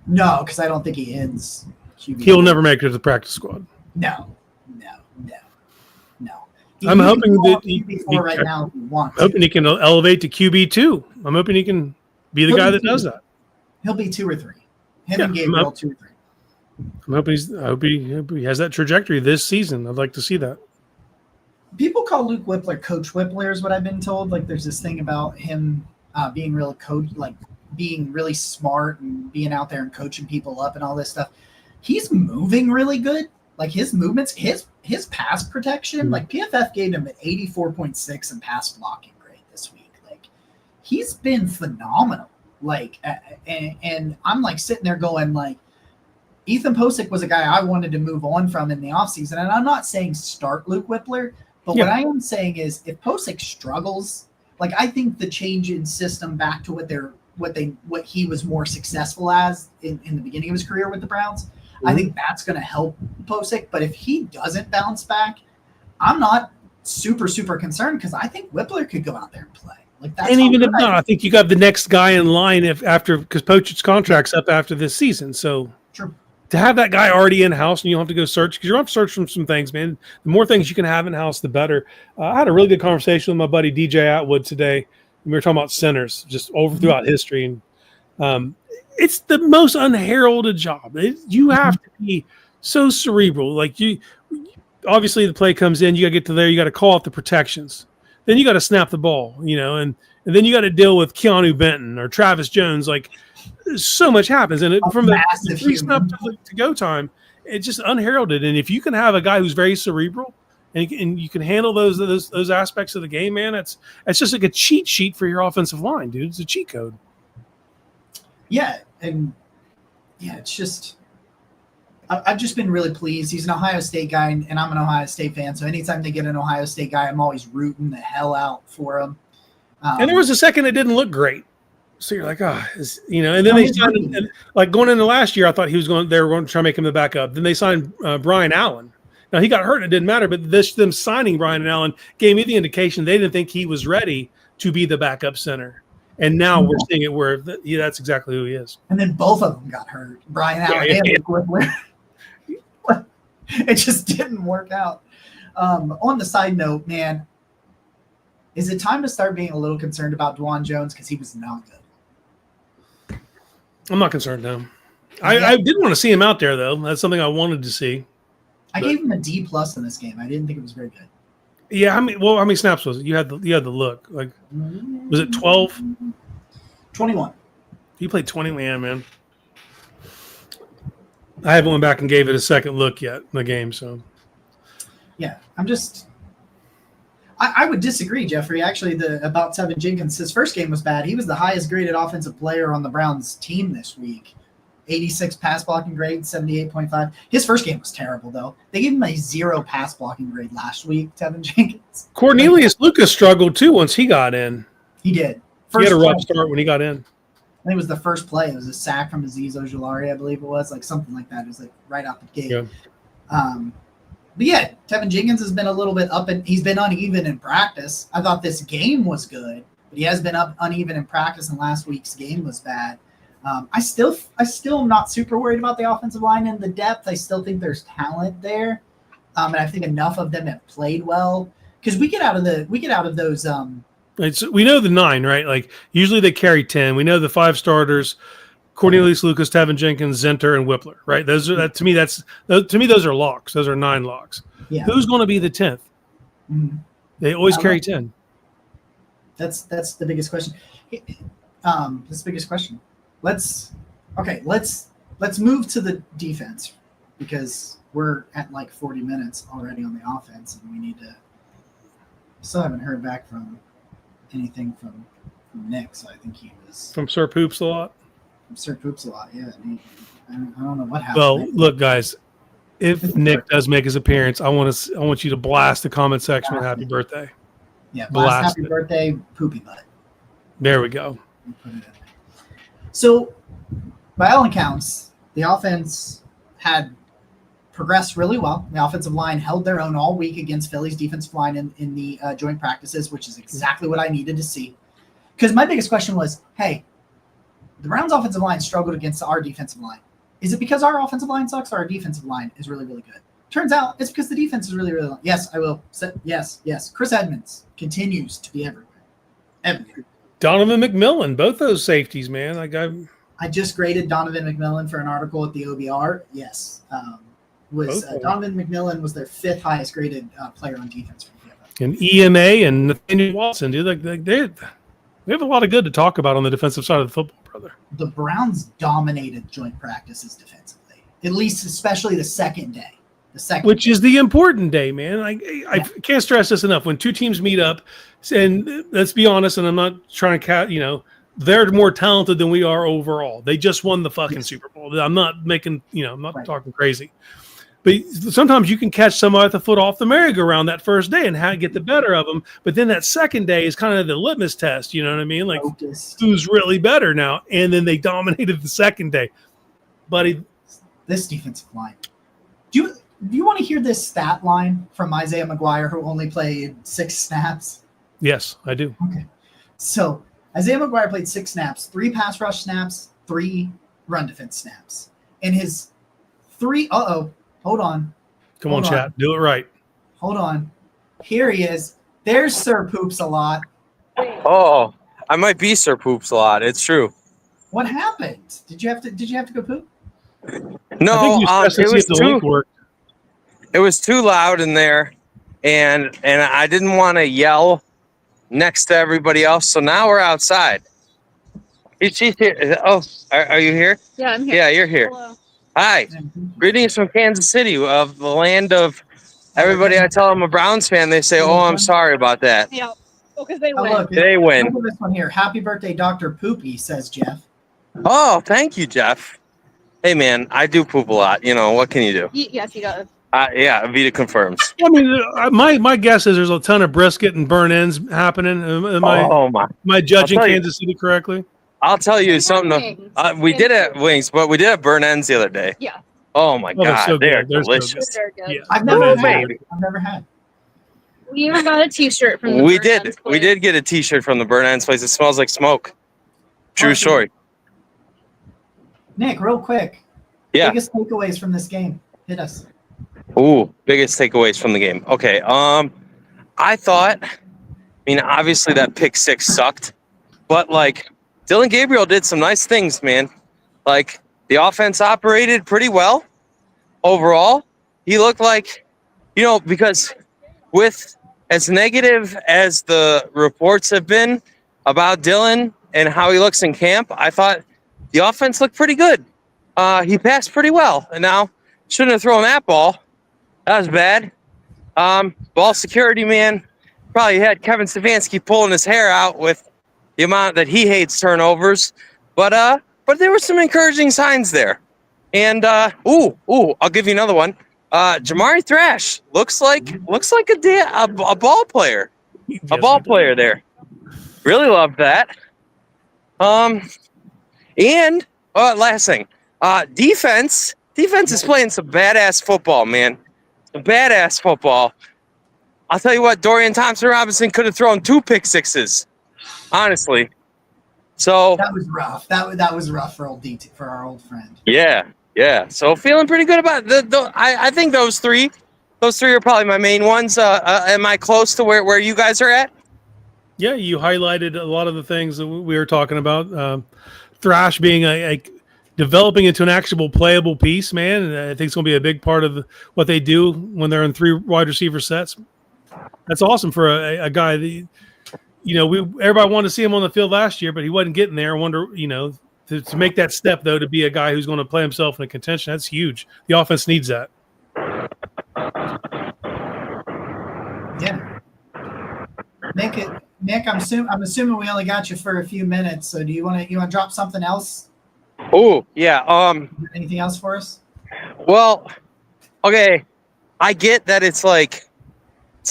no, because I don't think he ends QB. He'll never make it to the practice squad. No. I'm hoping that he can elevate to QB2. I'm hoping he can be the guy that does that. He'll be 2 or 3. And Gabriel 2 or 3. I hope he has that trajectory this season. I'd like to see that. People call Luke Whippler Coach Whippler, is what I've been told. Like, there's this thing about him being real coach, like being really smart and being out there and coaching people up and all this stuff. He's moving really good. Like, his movements, his pass protection, like PFF gave him an 84.6 in pass blocking grade this week. Like, he's been phenomenal. Like, and I'm like sitting there going, like, Ethan Posick was a guy I wanted to move on from in the offseason. And I'm not saying start Luke Whippler, but what I am saying is if Posick struggles, like, I think the change in system back to what he was more successful as in the beginning of his career with the Browns, I think that's going to help Posick. But if he doesn't bounce back, I'm not super, super concerned, because I think Whippler could go out there and play. Like, that's, and even if not, I think you got the next guy in line because Poach's contract's up after this season. So true. To have that guy already in house, and you don't have to go search, because you don't have to search from some things, man. The more things you can have in house, the better. I had a really good conversation with my buddy DJ Atwood today. We were talking about centers just throughout history, and it's the most unheralded job. You have to be so cerebral. Like, obviously the play comes in, you got to get to there, you got to call out the protections, then you got to snap the ball, and then you got to deal with Keanu Benton or Travis Jones. Like, so much happens, and from the snap to go time, it's just unheralded. And if you can have a guy who's very cerebral, and you can handle those aspects of the game, man, it's just like a cheat sheet for your offensive line, dude. It's a cheat code. Yeah, and it's just I've just been really pleased. He's an Ohio State guy, and I'm an Ohio State fan, so anytime they get an Ohio State guy, I'm always rooting the hell out for him. And there was a second it didn't look great. So you're like, and then they signed him, like going into last year, I thought they were going to try to make him the backup. Then they signed Brian Allen. Now, he got hurt, it didn't matter, but them signing Brian Allen gave me the indication they didn't think he was ready to be the backup center. And now we're seeing it where that's exactly who he is. And then both of them got hurt, Brian Allen and Luke Whippler. It just didn't work out. On the side note, man, is it time to start being a little concerned about Dwan Jones, because he was not good? I'm not concerned, no. I did want to see him out there, though. That's something I wanted to see. I gave him a D+ in this game. I didn't think it was very good. Yeah, how many snaps was it? You had the look. Like, was it 12? 21. He played 20, man. I haven't went back and gave it a second look yet in the game, so. Yeah, I would disagree, Jeffrey. Actually, about Tevin Jenkins, his first game was bad. He was the highest graded offensive player on the Browns team this week. 86 pass blocking grade, 78.5. His first game was terrible, though. They gave him a 0 pass blocking grade last week, Tevin Jenkins. Cornelius Lucas struggled, too, once he got in. He did. He had a rough start when he got in. I think it was the first play. It was a sack from Azeez Ojulari, I believe it was, like something like that. It was like right out the gate. Yeah. But yeah, Tevin Jenkins has been a little bit up, and he's been uneven in practice. I thought this game was good, but he has been uneven in practice, and last week's game was bad. I still am not super worried about the offensive line and the depth. I still think there's talent there, and I think enough of them have played well because we get out of those. We know the 9, right? Like usually they carry 10. We know the 5 starters: Cornelius Lucas, Tevin Jenkins, Zenter, and Whippler. Right? Those are to me. Those are locks. Those are 9 locks. Yeah. Who's going to be the 10th? Mm-hmm. They always carry 10. That's the biggest question. That's the biggest question. Let's move to the defense because we're at like 40 minutes already on the offense, and we need to. Still haven't heard back from anything from Nick, so I think he was From Sir Poops a lot. from Sir Poops a lot. Yeah, I don't know what happened. Well, look, guys, if Nick does make his appearance, I want you to blast the comment section with happy birthday. Yeah, blast happy it. birthday, poopy butt. There we go. We'll put it in there. So, by all accounts, the offense had progressed really well. The offensive line held their own all week against Philly's defensive line in the joint practices, which is exactly what I needed to see. Because my biggest question was, hey, the Browns' offensive line struggled against our defensive line. Is it because our offensive line sucks or our defensive line is really, really good? Turns out it's because the defense is really, really good. Yes, I will. Yes. Chris Edmonds continues to be everywhere. Everywhere. Donovan McMillan, both those safeties, man. I just graded Donovan McMillan for an article at the OBR. Yes. Donovan McMillan was their 5th highest graded player on defense for PFF. And EMA and Nathaniel Watson, dude, we have a lot of good to talk about on the defensive side of the football, brother. The Browns dominated joint practices defensively, at least especially the second day. Which is the important day, man. I can't stress this enough. When 2 teams meet up, and let's be honest, and I'm not trying to they're more talented than we are overall. They just won the fucking Super Bowl. I'm not making, I'm not talking crazy. But sometimes you can catch somebody at the foot off the merry-go-round that first day and get the better of them. But then that second day is kind of the litmus test. You know what I mean? Like, who's really better now? And then they dominated the second day. Buddy. This defensive line. Do you want to hear this stat line from Isaiah McGuire, who only played 6 snaps? Yes, I do. Okay. So Isaiah McGuire played 6 snaps, 3 pass rush snaps, 3 run defense snaps. And his 3 hold on. Come on, chat. Do it right. Hold on. Here he is. There's Sir Poops a lot. Oh, I might be Sir Poops a lot. It's true. What happened? Did you have to go poop? No, it was too loud in there, and I didn't want to yell next to everybody else. So now we're outside. She's here. Oh, are you here? Yeah, I'm here. Yeah, you're here. Hello. Hi. Greetings from Kansas City, of the land of everybody. I tell them a Browns fan, they say, "Oh, I'm sorry about that." Yeah, because they win. Look, they win. Look at this one here. Happy birthday, Dr. Poopy, says Jeff. Oh, thank you, Jeff. Hey, man, I do poop a lot. What can you do? Yes, he does. Yeah, Vita confirms. I mean, my guess is there's a ton of brisket and burn ends happening. Am I judging Kansas City correctly? I'll tell you something. We did have wings, but we did have burn ends the other day. Yeah. Oh my God, so they're So delicious. they're good. Yeah. I've never had. We even got a T-shirt from the We Burn did. Ends We place. did get a T-shirt from the burn ends place. It smells like smoke. True story. Nick, real quick. Yeah. Biggest takeaways from this game. Hit us. Ooh, biggest takeaways from the game. Okay. I thought. Obviously that pick 6 sucked, but Dylan Gabriel did some nice things, man. The offense operated pretty well overall. He looked like, because with as negative as the reports have been about Dylan and how he looks in camp, I thought the offense looked pretty good. He passed pretty well. And now, shouldn't have thrown that ball. That was bad. Ball security, man. Probably had Kevin Stefanski pulling his hair out with the amount that he hates turnovers. But there were some encouraging signs there. And I'll give you another one. Jamari Thrash looks like a ball player. A ball player there. Really loved that. And last thing. Defense is playing some badass football, man. badass football. I'll tell you what, Dorian Thompson-Robinson could have thrown 2 pick sixes, honestly. So That was rough. That was rough for for our old friend. yeah. So feeling pretty good about I think those three are probably my main ones. Am I close to where you guys are at? Yeah, you highlighted a lot of the things that we were talking about. Thrash being a developing into an actual playable piece, man. And I think it's going to be a big part of what they do when they're in 3 wide receiver sets. That's awesome for a guy that, everybody wanted to see him on the field last year, but he wasn't getting there. I wonder, to make that step, though, to be a guy who's going to play himself in a contention, that's huge. The offense needs that. Yeah. Nick, I'm assuming we only got you for a few minutes. So do you want to drop something else? Oh, yeah. Anything else for us? Well, okay. I get that it's like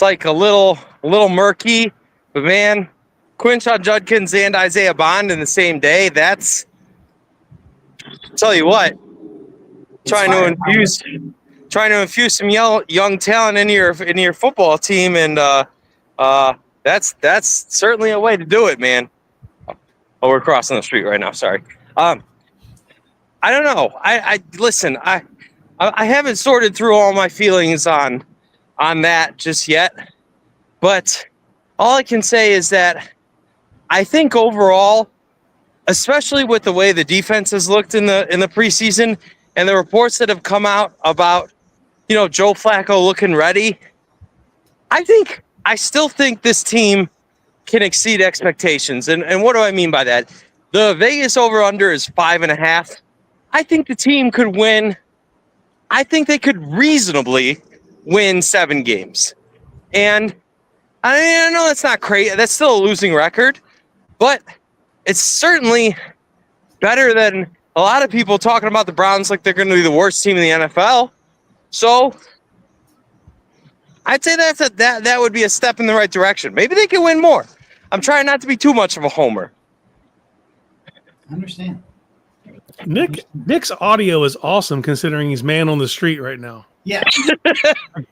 a little murky, but man, Quinshon Judkins and Isaiah Bond in the same day. That's, tell you what, trying to infuse some young talent into your football team, and that's certainly a way to do it, man. Oh, we're crossing the street right now. Sorry. I don't know. I listen. I haven't sorted through all my feelings on that just yet, but all I can say is that I think overall, especially with the way the defense has looked in the preseason and the reports that have come out about, Joe Flacco looking ready, I still think this team can exceed expectations. And what do I mean by that? The Vegas over-under is 5.5. I think the team could win. I think they could reasonably win 7 games. And I know that's not crazy. That's still a losing record, but it's certainly better than a lot of people talking about the Browns like they're going to be the worst team in the NFL. So I'd say that would be a step in the right direction. Maybe they can win more. I'm trying not to be too much of a homer. I understand. Nick's audio is awesome considering he's man on the street right now. Yeah.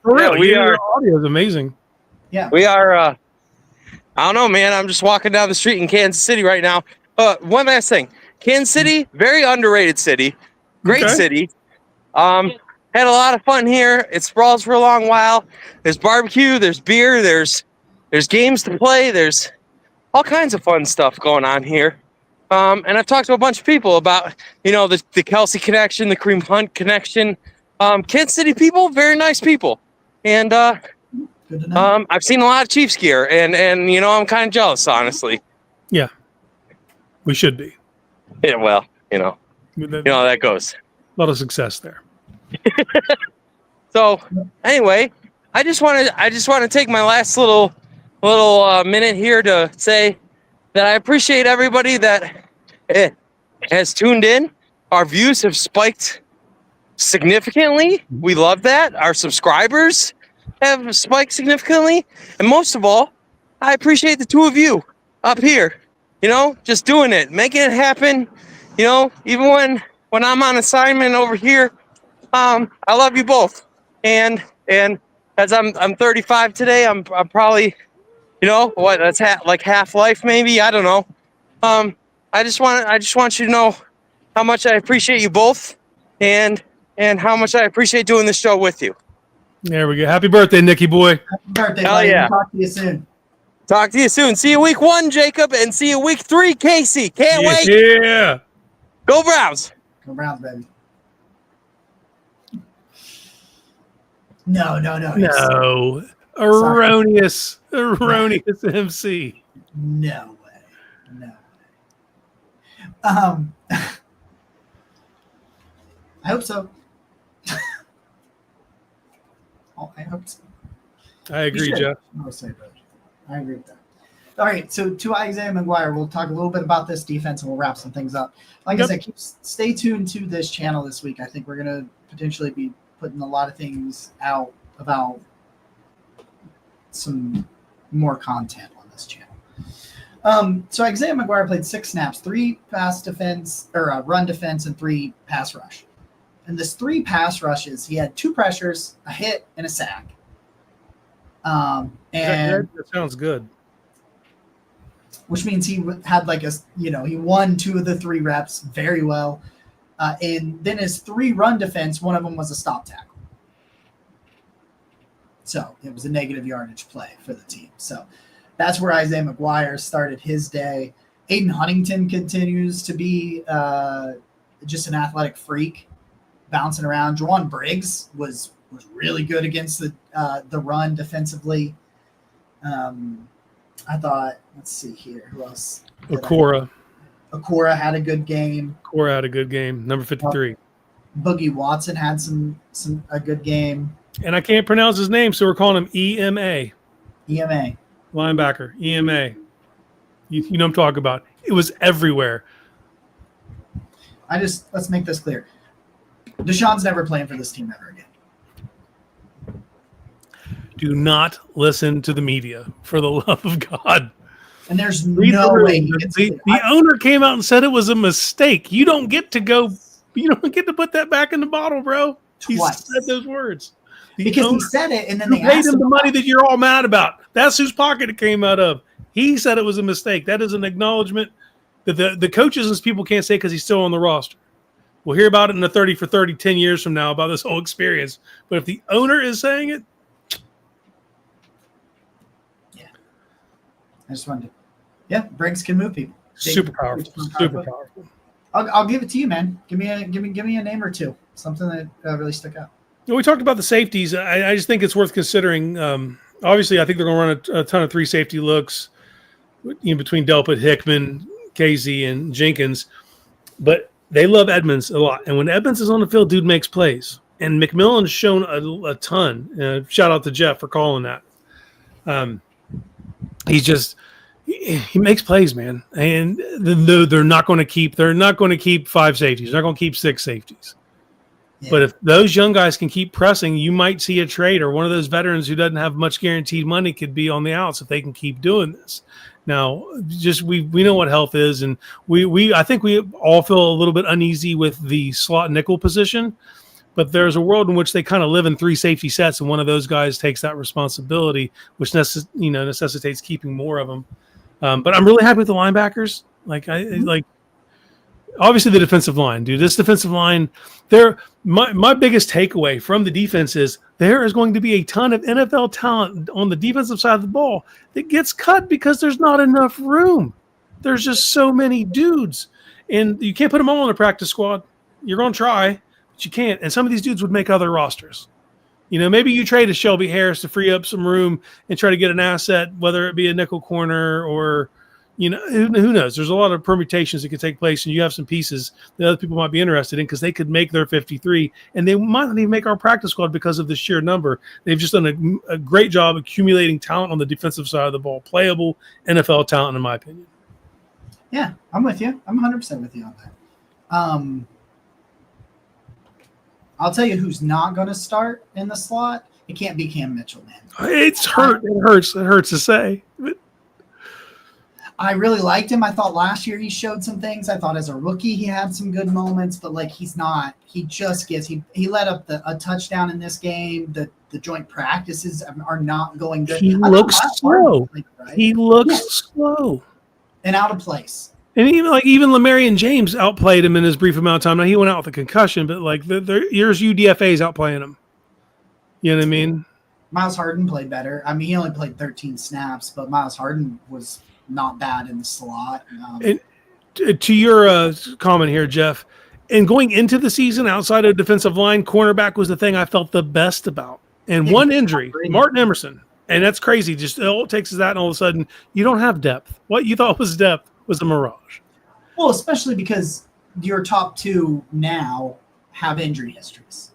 For real, we are. Your audio is amazing. Yeah. We are. I don't know, man. I'm just walking down the street in Kansas City right now. One last thing. Kansas City, very underrated city. Great city. Had a lot of fun here. It sprawls for a long while. There's barbecue. There's beer. There's games to play. There's all kinds of fun stuff going on here. And I've talked to a bunch of people about, the Kelsey connection, the Kareem Hunt connection. Kansas City people, very nice people. And Good to know. I've seen a lot of Chiefs gear, and I'm kind of jealous, honestly. Yeah, we should be. Yeah, well, how that goes. A lot of success there. So anyway, I just want to take my last little minute here to say that I appreciate everybody that has tuned in. Our views have spiked significantly. We love that. Our subscribers have spiked significantly. And most of all, I appreciate the 2 of you up here, just doing it, making it happen. Even when I'm on assignment over here, I love you both. And as I'm 35 today, I'm probably, that's like half life, maybe. I don't know. I just want you to know how much I appreciate you both, and how much I appreciate doing this show with you. There we go. Happy birthday, Nicky boy. Happy birthday, Hell buddy. yeah. We'll talk to you soon. Talk to you soon. See you week 1, Jacob, and see you week 3, Casey. Can't wait. Yeah. Go Browns. Go Browns, baby. No. No. Erroneous MC. No way. I hope so. I hope so. I agree, Jeff. I agree with that. All right, so to Isaiah McGuire, we'll talk a little bit about this defense and we'll wrap some things up. Like I said, stay tuned to this channel this week. I think we're going to potentially be putting a lot of things out about some more content on this channel. So Isaiah McGuire played 6 snaps, 3 pass defense or run defense, and 3 pass rush. in this 3 pass rushes, he had 2 pressures, a hit, and a sack. And That sounds good. which means he had he won 2 of the 3 reps very well. And then his 3 run defense, one of them was a stop tackle. So it was a negative yardage play for the team. So that's where Isaiah McGuire started his day. Aiden Huntington continues to be just an athletic freak, bouncing around. Juwan Briggs was really good against the run defensively. I thought, let's see here, who else? Okora had a good game. Okora had a good game. Number 53. Boogie Watson had a good game. And I can't pronounce his name, so we're calling him EMA. EMA. Linebacker, EMA. You know what I'm talking about. It was everywhere. Let's make this clear. Deshaun's never playing for this team ever again. Do not listen to the media, for the love of God. And there's no way he gets the owner came out and said it was a mistake. You don't get to put that back in the bottle, bro. Twice. He said those words. He said it, and then they paid asked him the money that you're all mad about. That's whose pocket it came out of. He said it was a mistake. That is an acknowledgement that the coaches and people can't say because he's still on the roster. We'll hear about it in the 30 for 30, 10 years from now about this whole experience. But if the owner is saying it, I just wanted to. Briggs can move people. Super powerful. Super powerful. I'll give it to you, man. Give me a name or two. Something that really stuck out. We talked about the safeties. I just think it's worth considering. Obviously, I think they're going to run a ton of 3 safety looks between Delpit, Hickman, Casey, and Jenkins. But they love Edmonds a lot. And when Edmonds is on the field, dude makes plays. And McMillan's shown a ton. Shout out to Jeff for calling that. He makes plays, man. And they're not going to keep 5 safeties. They're not going to keep 6 safeties. Yeah. But if those young guys can keep pressing, you might see a trade, or one of those veterans who doesn't have much guaranteed money could be on the outs if they can keep doing this. Now, just we know what health is, and I think we all feel a little bit uneasy with the slot nickel position. But there's a world in which they kind of live in 3 safety sets, and one of those guys takes that responsibility, which necessitates keeping more of them. But I'm really happy with the linebackers. Obviously the defensive line, dude. This defensive line, my biggest takeaway from the defense is there is going to be a ton of NFL talent on the defensive side of the ball that gets cut because there's not enough room. There's just so many dudes, and you can't put them all on a practice squad. You're going to try, but you can't. And some of these dudes would make other rosters. Maybe you trade a Shelby Harris to free up some room and try to get an asset, whether it be a nickel corner or, who knows? There's a lot of permutations that could take place, and you have some pieces that other people might be interested in because they could make their 53, and they might not even make our practice squad because of the sheer number. They've just done a great job accumulating talent on the defensive side of the ball, playable NFL talent, in my opinion. Yeah, I'm with you. I'm 100% with you on that. I'll tell you who's not going to start in the slot. It can't be Cam Mitchell, man. It hurts to say. I really liked him. I thought last year he showed some things. I thought as a rookie he had some good moments, but he's not. He just gets he let up a touchdown in this game. The joint practices are not going good. He looks slow. He looks slow and out of place. And even Lamarian James outplayed him in his brief amount of time. Now he went out with a concussion, but here's UDFA's outplaying him. You know what I mean? Miles Harden played better. I mean, he only played 13 snaps, but Miles Harden was not bad in the slot. And to your comment here, Jeff, and going into the season outside of defensive line, cornerback was the thing I felt the best about. And one injury, Martin Emerson, and that's crazy. Just all it takes is that, and all of a sudden you don't have depth. What you thought was depth was a mirage. Well, especially because your top 2 now have injury histories.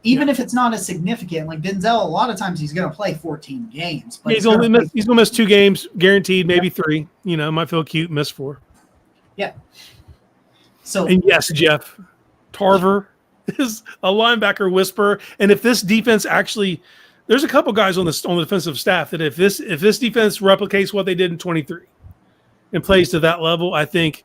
Even if it's not as significant, like Denzel, a lot of times he's going to play 14 games. But he's going to miss 2 games, guaranteed, maybe 3. Might feel cute, miss 4. Yeah. So, and yes, Jeff, Tarver is a linebacker whisperer. And if this defense actually, there's a couple guys on the defensive staff that if this defense replicates what they did in 23 and plays to that level, I think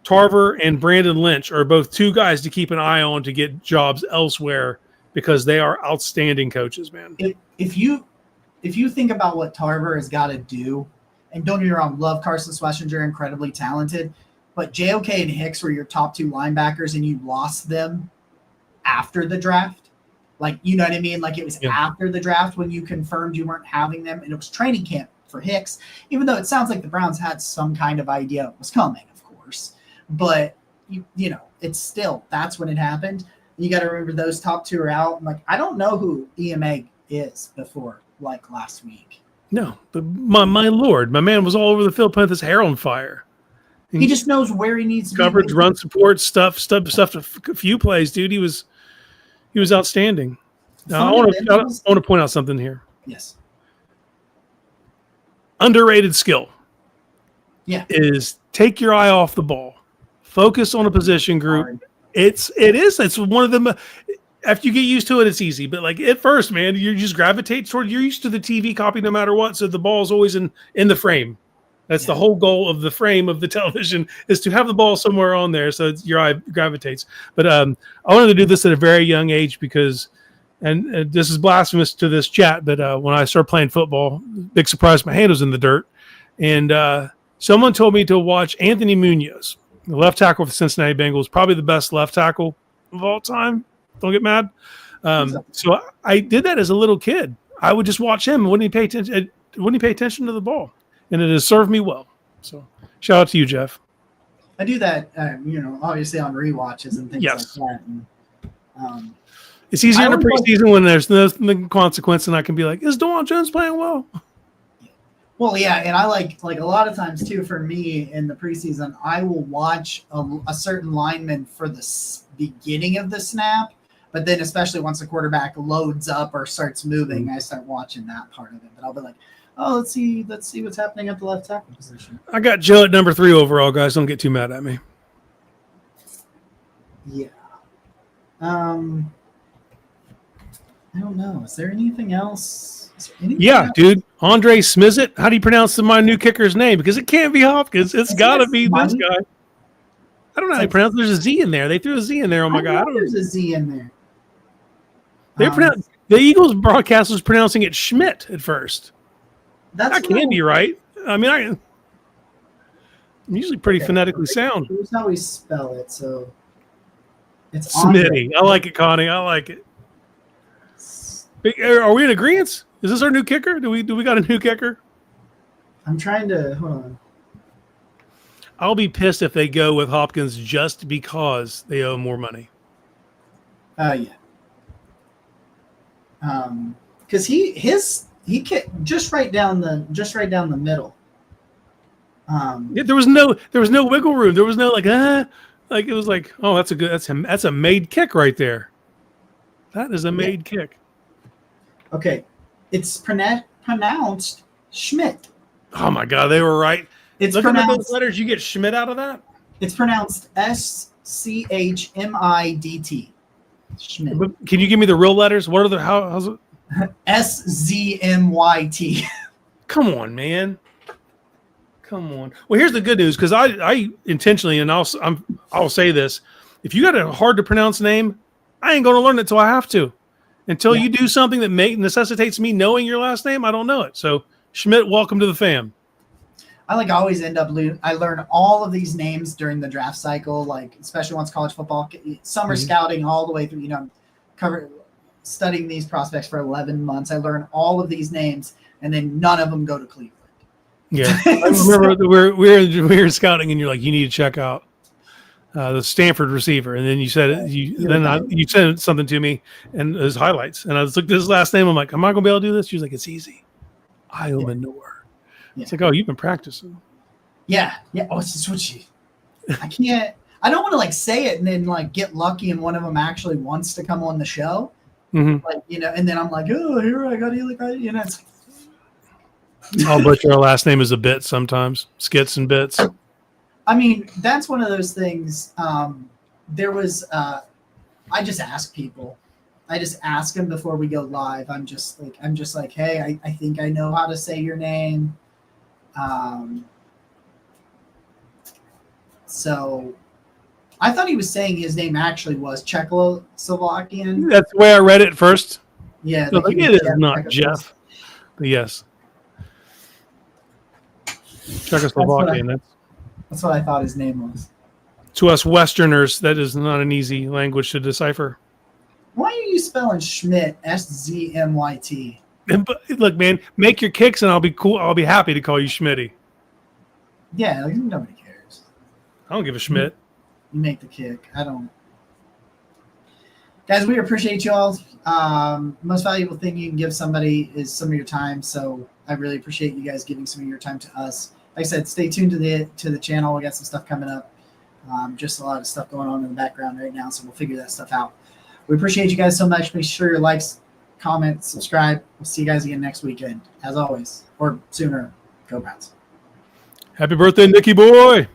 Tarver and Brandon Lynch are both two guys to keep an eye on to get jobs elsewhere because they are outstanding coaches, man. If you think about what Tarver has got to do, and don't get me wrong, love Carson Schlesinger, incredibly talented, but JOK and Hicks were your top two linebackers, and you lost them after the draft. Like, you know what I mean? Like, it was after the draft when you confirmed you weren't having them, and it was training camp for Hicks, even though it sounds like the Browns had some kind of idea it was coming, of course. But, you know, it's still, that's when it happened. You got to remember those top two are out. I'm like, I don't know who EMA is before, like, last week. No, but my Lord, my man was all over the field putting his hair on fire. He just knows where he needs to coverage, be. run support, stuff a few plays, dude. He was outstanding. Now, I want to point out something here. Yes. Underrated skill. Yeah. Is take your eye off the ball. Focus on a position group. It's one of them. After you get used to it, it's easy. But like at first, man, you just gravitate toward. You're used to the TV copy no matter what. So the ball is always in the frame. That's the whole goal of the frame of the television is to have the ball somewhere on there so your eye gravitates. But I wanted to do this at a very young age because, and this is blasphemous to this chat, but when I started playing football, big surprise, my hand was in the dirt. And someone told me to watch Anthony Munoz, the left tackle for the Cincinnati Bengals, probably the best left tackle of all time. Don't get mad. So I did that as a little kid. I would just watch him. Wouldn't he pay attention to the ball? And it has served me well. So shout out to you, Jeff. I do that, obviously on rewatches and things like that. And, it's easier in the preseason when there's no consequence, and I can be like, is DeJuan Jones playing well? Well, yeah, and I like a lot of times too. For me in the preseason, I will watch a certain lineman for the beginning of the snap, but then especially once the quarterback loads up or starts moving, I start watching that part of it. But I'll be like, oh, let's see what's happening at the left tackle position. I got Joe at number 3 overall, guys. Don't get too mad at me. Yeah. I don't know. Is there anything else? Dude. Andre Smizet. How do you pronounce my new kicker's name? Because it can't be Hopkins. It's got to be this guy. I don't know how to pronounce it. There's a Z in there. They threw a Z in there. Oh, my God. There's a Z in there. The Eagles broadcast was pronouncing it Schmidt at first. That can't be right. I mean, I'm usually pretty phonetically sound. Here's how we spell it. So it's Smitty. I like it, Connie. I like it. Are we in agreement? Is this our new kicker? Do we got a new kicker? I'm trying to hold on. I'll be pissed if they go with Hopkins just because they owe more money. Yeah. Because he kicked just right down the middle. There was no wiggle room. There was no like it was like, oh, that's a made kick right there. That is a made kick. Okay, it's pronounced Schmidt. Oh my God, they were right. Look at those letters. You get Schmidt out of that. It's pronounced SCHMIDT. Schmidt. Can you give me the real letters? What are the how's it? SZMYT. Come on, man. Come on. Well, here's the good news because I intentionally, and I'll say this: if you got a hard to pronounce name, I ain't going to learn it till I have to. Until you do something that necessitates me knowing your last name, I don't know it. So Schmidt, welcome to the fam. I always end up I learn all of these names during the draft cycle, like especially once college football, summer scouting all the way through. Studying these prospects for 11 months. I learn all of these names, and then none of them go to Cleveland. Yeah, I remember we were scouting, and you're like, you need to check out the Stanford receiver, and then you said you sent something to me and his highlights, and I was looking at his last name. I'm like, am I gonna be able to do this? She was like, it's easy. Iowa Noor. Yeah. It's like, oh, you've been practicing. Yeah. Oh, it's just what I can't. I don't want to say it and then get lucky and one of them actually wants to come on the show. Mm-hmm. And then I'm like, oh, here I got you. It's I'll butcher our last name is a bit sometimes. Skits and bits. I mean, that's one of those things. There was, I just ask people. I just ask them before we go live. I'm just like, hey, I think I know how to say your name. So I thought he was saying his name actually was Czechoslovakian. That's the way I read it first. Yeah, So like like, he it was is not Czechoslovak. Jeff. But yes. Czechoslovakian. That's what I thought his name was. To us Westerners, that is not an easy language to decipher. Why are you spelling Schmidt SZMYT? But look, man, make your kicks, and I'll be cool. I'll be happy to call you Schmitty. Yeah, like, nobody cares. I don't give a Schmidt. You make the kick. I don't. Guys, we appreciate you all. Most valuable thing you can give somebody is some of your time. So I really appreciate you guys giving some of your time to us. Like I said, stay tuned to the channel. We got some stuff coming up. Just a lot of stuff going on in the background right now, so we'll figure that stuff out. We appreciate you guys so much. Make sure you likes, comment, subscribe. We'll see you guys again next weekend, as always, or sooner. Go Browns. Happy birthday, Nicky boy.